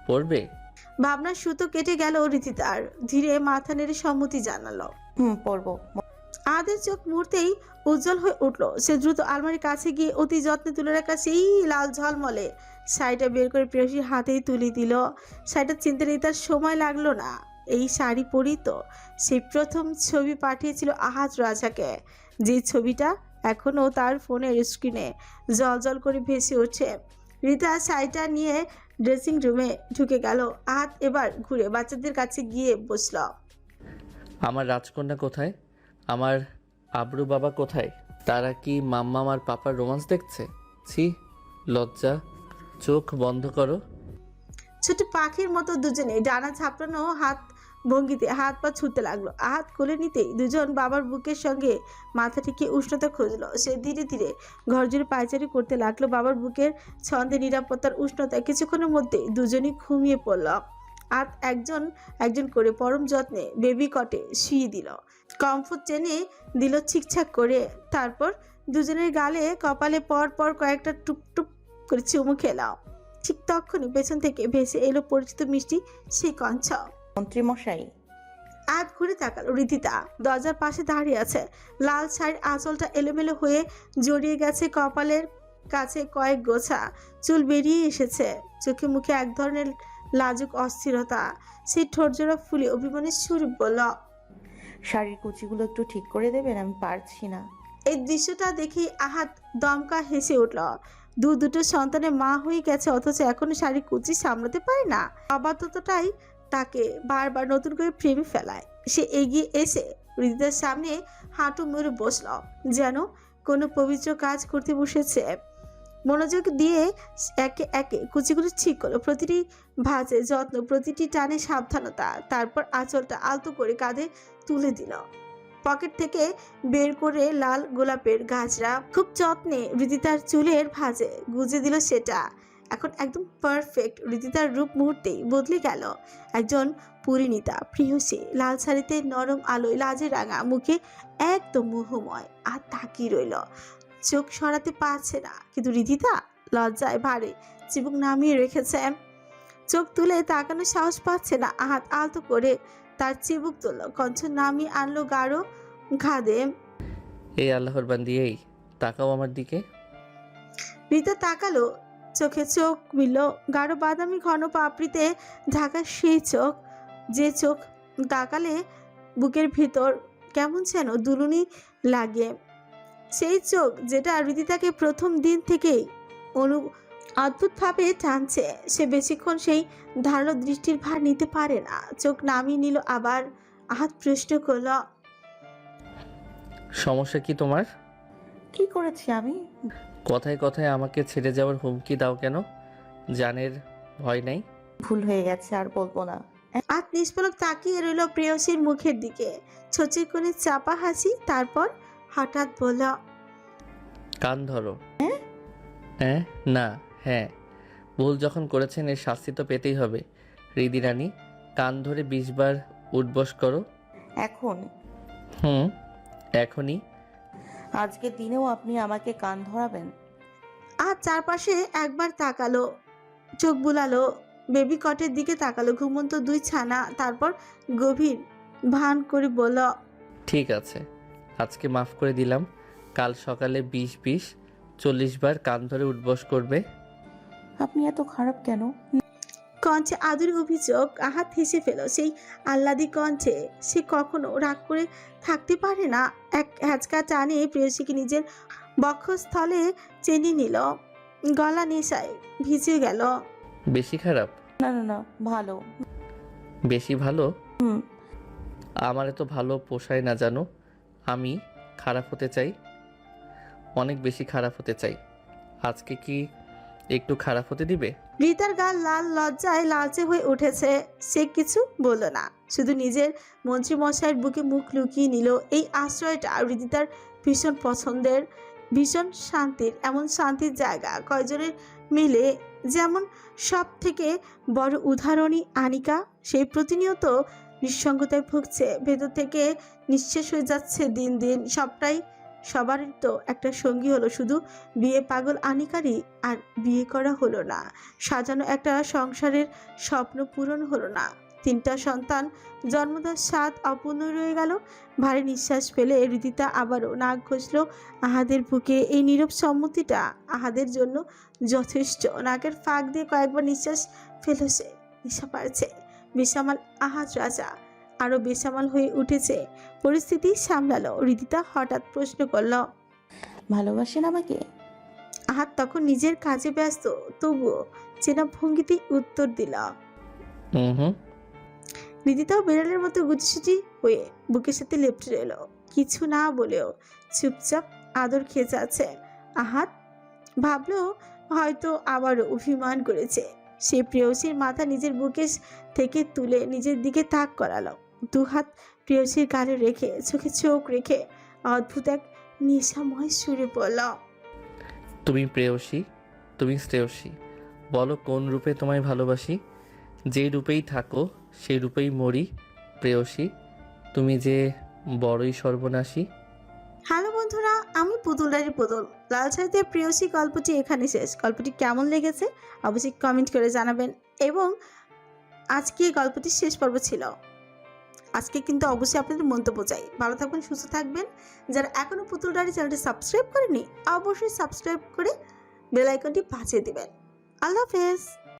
পরবে? ভাবনার সুতো কেটে গেল রীতিতার। ধীরে মাথা নেড়ে সম্মতি জানালো, পরবো। আদের চোখ মুহূর্তেই উজ্জ্বল হয়ে উঠলো। সে দ্রুত আলমারির কাছে গিয়ে অতি যত্নে তুলে রাখা সেই লাল ঝলমলে শাড়িটা বের করে প্রেয়সীর হাতেই তুলে দিল। শাড়িটা চিনতে তার সময় লাগলো না। এই শাড়ি পরি তো সেই প্রথম ছবি পাঠিয়েছিল আহাদ রাজাকে, যে ছবিটা এখনো তার ফোনের স্ক্রিনে জল জল করে ভেসে উঠছে। রীতা শাড়িটা নিয়ে ড্রেসিং রুমে ঢুকে গেল। আহাদ এবার ঘুরে বাচ্চাদের কাছে গিয়ে বসল। আমার রাজকন্যা কোথায়? আমার আব্রু বাবা কোথায়? তারা কি মাম্মাম আর পাপার রোমান্স দেখছে? ছি, লজ্জা। চোখ বন্ধ করো। ছোট পাখির মতো দুজনে ডানা ঝাপটানো হাত ভঙ্গিতে হাত পা ছুঁতে লাগলো। হাত কোলে নিতেই দুজন বাবার বুকের সঙ্গে মাথা ঠেকিয়ে উষ্ণতা খুঁজলো। সে ধীরে ধীরে ঘর জুড়ে পায়চারি করতে লাগলো বাবার বুকের ছন্দে, নিরাপত্তার উষ্ণতায়। কিছুক্ষণের মধ্যে দুজনই ঘুমিয়ে পড়ল। হাত একজন করে পরম যত্নে বেবি কটে শুয়ে দিল, কমফোর্ট টেনে দিল ঠিকঠাক করে। তারপর দুজনের গালে কপালে পর পর কয়েকটা টুকটুক করে চুমু খেলাম। ঠিক তখনই পেছন থেকে ভেসে এলো পরিচিত মিষ্টি সেই কঞ্চ। মন্ত্রীমশাই। আজ ঘুরে তাকালো রীতিতা দরজার পাশে দাঁড়িয়ে আছে। লাল শাড়ির আঁচলটা এলোমেলো হয়ে জড়িয়ে গেছে কপালের কাছে, কয়েক গোছা চুল বেরিয়ে এসেছে। চোখে মুখে এক ধরনের লাজুক অস্থিরতা। সেই ঠোঁটজোড়া ফুলে অভিমানের সুরে বলল, শাড়ির কুচিগুলো একটু ঠিক করে দেবেন, আমি পারছি না। এই দৃশ্যটা দেখেই আহাত দমকা হেসে উঠল। দুটো সন্তানের মা হয়ে গেছে, অথচ এখনো শাড়ির কুচি সামলাতে পারে না। অবাধ্যতাটাই তাকে বারবার নতুন করে প্রেমে ফেলায়। সে এগিয়ে এসে হৃদিতার সামনে হাঁটু মুড়ে বসল, যেন কোনো পবিত্র কাজ করতে বসেছে। মনোযোগ দিয়ে একে একে কুচিগুলো ঠিক করলো, প্রতিটি ভাঁজে যত্ন, প্রতিটি টানে সাবধানতা। তারপর আঁচলটা আলতো করে কাঁধে তুলে দিল। পকেট থেকে বের করে লাল গোলাপের গাছরা খুব যত্নে হৃদিতার চুলের ভাঁজে গুজে দিল সেটা। এখন একদম পারফেক্ট। হৃদিতার রূপ মুহূর্তেই বদলে গেল। একজন পরিণীতা প্রিয়সী, লাল শাড়িতে নরম আলোয় লাজে রাঙা, মুখে একদম মোহময়, আর তাকিয়ে রইল। চোখ সরাতে পারছে না, কিন্তু হৃদিতা লজ্জায় ভারে চিবুক নামিয়ে রেখেছে। চোখ তুলে তাকানোর সাহস পাচ্ছে না। হাত আলতো করে তার চিবুক তুলল, কঞ্চ নামিয়ে আনলো গাঢ় ঘাদে। এই আল্লাহর বান্দি, এই তাকাও আমার দিকে। রিতা তাকালো, চোখে চোখ মিলল। গাঢ় বাদামি ঘন পাপড়িতে ঢাকা সেই চোখ, যে চোখ তাকালে বুকের ভিতর কেমন যেন দুলুনি লাগে। সেই চোখ যেটা হৃদিতাকে প্রথম দিন থেকেই অদ্ভুতভাবে টানছে। সে বেশিক্ষণ সেই ধারালো দৃষ্টির ভার নিতে পারে না। চোখ নামিয়ে নিল আবার। আহাত প্রশ্ন করল, সমস্যা কি তোমার? কি করেছি আমি? কথায় কথায় আমাকে ছেড়ে যাওয়ার হুমকি দাও কেন? জানের ভয় নাই? ভুল হয়ে গেছে, আর বলবো না। আত নিষ্পলক তাকিয়ে রইল প্রেয়সীর মুখের দিকে, ছোচির কোণে চাপা হাসি। তারপর হঠাৎ বলল, কান ধরো। হ্যাঁ না হ্যাঁ, ভুল যখন করেছেন এর শাস্তি তো পেতেই হবে। হৃদি রানী, কান ধরে 20 বার উঠবস করো। এখন? এখনই। আজকের দিনেও আপনি আমাকে কান ধরাবেন? আর চারপাশে একবার তাকালো, চোখ বুলালো, বেবি কটের দিকে তাকালো, ঘুমন্ত 2 ছানা। তারপর গভীর ভান করে বলল, ঠিক আছে, আজকে মাফ করে দিলাম। কাল সকালে 20 40 বার কান ধরে উঠবস করবে। আপনি এত খারাপ কেন? কণ্ঠে আদুরি অভিযোগ। আহাত হেসে ফেল। সেই আহ্লাদি কণ্ঠে সে কখনো রাগ করে থাকতে পারে না। এক হ্যাচকা টানে প্রেয়সীকে নিজের বক্ষস্থলে চেনে নিল। গলা নেশায় ভিজে গেল। বেশি খারাপ? না না না, ভালো। বেশি ভালো? আমার এত ভালো পোষায় না জানো। আমি খারাপ হতে চাই, অনেক বেশি খারাপ হতে চাই। আজকে কি একটু খারাপ হতে দিবে? রিতার গাল লাল, লজ্জায় লালচে হয়ে উঠেছে। সে কিছু বলল না, শুধু নিজের মন্ত্রী মশাইয়ের বুকে মুখ লুকিয়ে নিল। এই আশ্রয়টা রিতার ভীষণ পছন্দের, ভীষণ শান্তির। এমন শান্তির জায়গা কয়জনের মিলে। যেমন সব থেকে বড় উদাহরণই আনিকা। সেই প্রতিনিয়ত নিঃসঙ্গতায় ভুগছে, ভেতর থেকে নিঃশেষ হয়ে যাচ্ছে দিন দিন। সবারই তো একটা সঙ্গী হলো, শুধু বিয়ে পাগল আনিকারই আর বিয়ে করা হলো না। সাজানো একটা সংসারের স্বপ্ন পূরণ হলো না। 3টা সন্তান জন্মদার স্বাদ অপূর্ণ রয়ে গেল। ভারী নিঃশ্বাস ফেলে হৃদিতা আবারও নাক ঘষল আহাদের বুকে। এই নীরব সম্মতিটা আহাদের জন্য যথেষ্ট। নাকের ফাঁক দিয়ে কয়েকবার নিঃশ্বাস ফেলে সে। নেশা পারছে। বেসামাল আহাদ রাজা আরো বেসামাল হয়ে উঠেছে। পরিস্থিতি সামলালো। হৃদিতা হঠাৎ প্রশ্ন করল, ভালোবাসেন আমাকে? আহাদ তখন নিজের কাজে ব্যস্ত, তবুও চেনা ভঙ্গিতেই উত্তর দিল। হৃদিতাও বিড়ালের মতো গুটিসুটি হয়ে বুকের সাথে লেপটে রইল, কিছু না বলেও চুপচাপ আদর খেয়ে যাচ্ছে। আহাদ ভাবলো হয়তো আবারও অভিমান করেছে। সে প্রেয়সীর মাথা নিজের বুকে থেকে তুলে নিজের দিকে তাক করালো। 2 হাত প্রেয়সীর গালে রেখে, চোখে চোখ রেখে অদ্ভুত এক নেশাময় সুরে বলল, তুমি প্রেয়সী, তুমি শ্রেয়সী, বলো কোন রূপে তোমায় ভালোবাসি। যে রূপেই থাকো সেই রূপেই মরি প্রেয়সী, তুমি যে বড়ই সর্বনাশী। হ্যালো বন্ধুরা, আমি পুতুলরারি পুতুল। লাল শাড়িতে প্রেয়সী গল্পটি এখানে শেষ। গল্পটি কেমন লেগেছে অবশ্যই কমেন্ট করে জানাবেন। এবং আজকে গল্পটি শেষ পর্ব ছিল। আজকে কিন্তু অবশ্যই আপনাদের মন্তব্য চাই। ভালো থাকবেন, সুস্থ থাকবেন। যারা এখনো পুতুলরারি চ্যানেলটি সাবস্ক্রাইব করেনি অবশ্যই সাবস্ক্রাইব করে বেল আইকনটি বাজিয়ে দিবেন। আল্লাহ হাফেজ।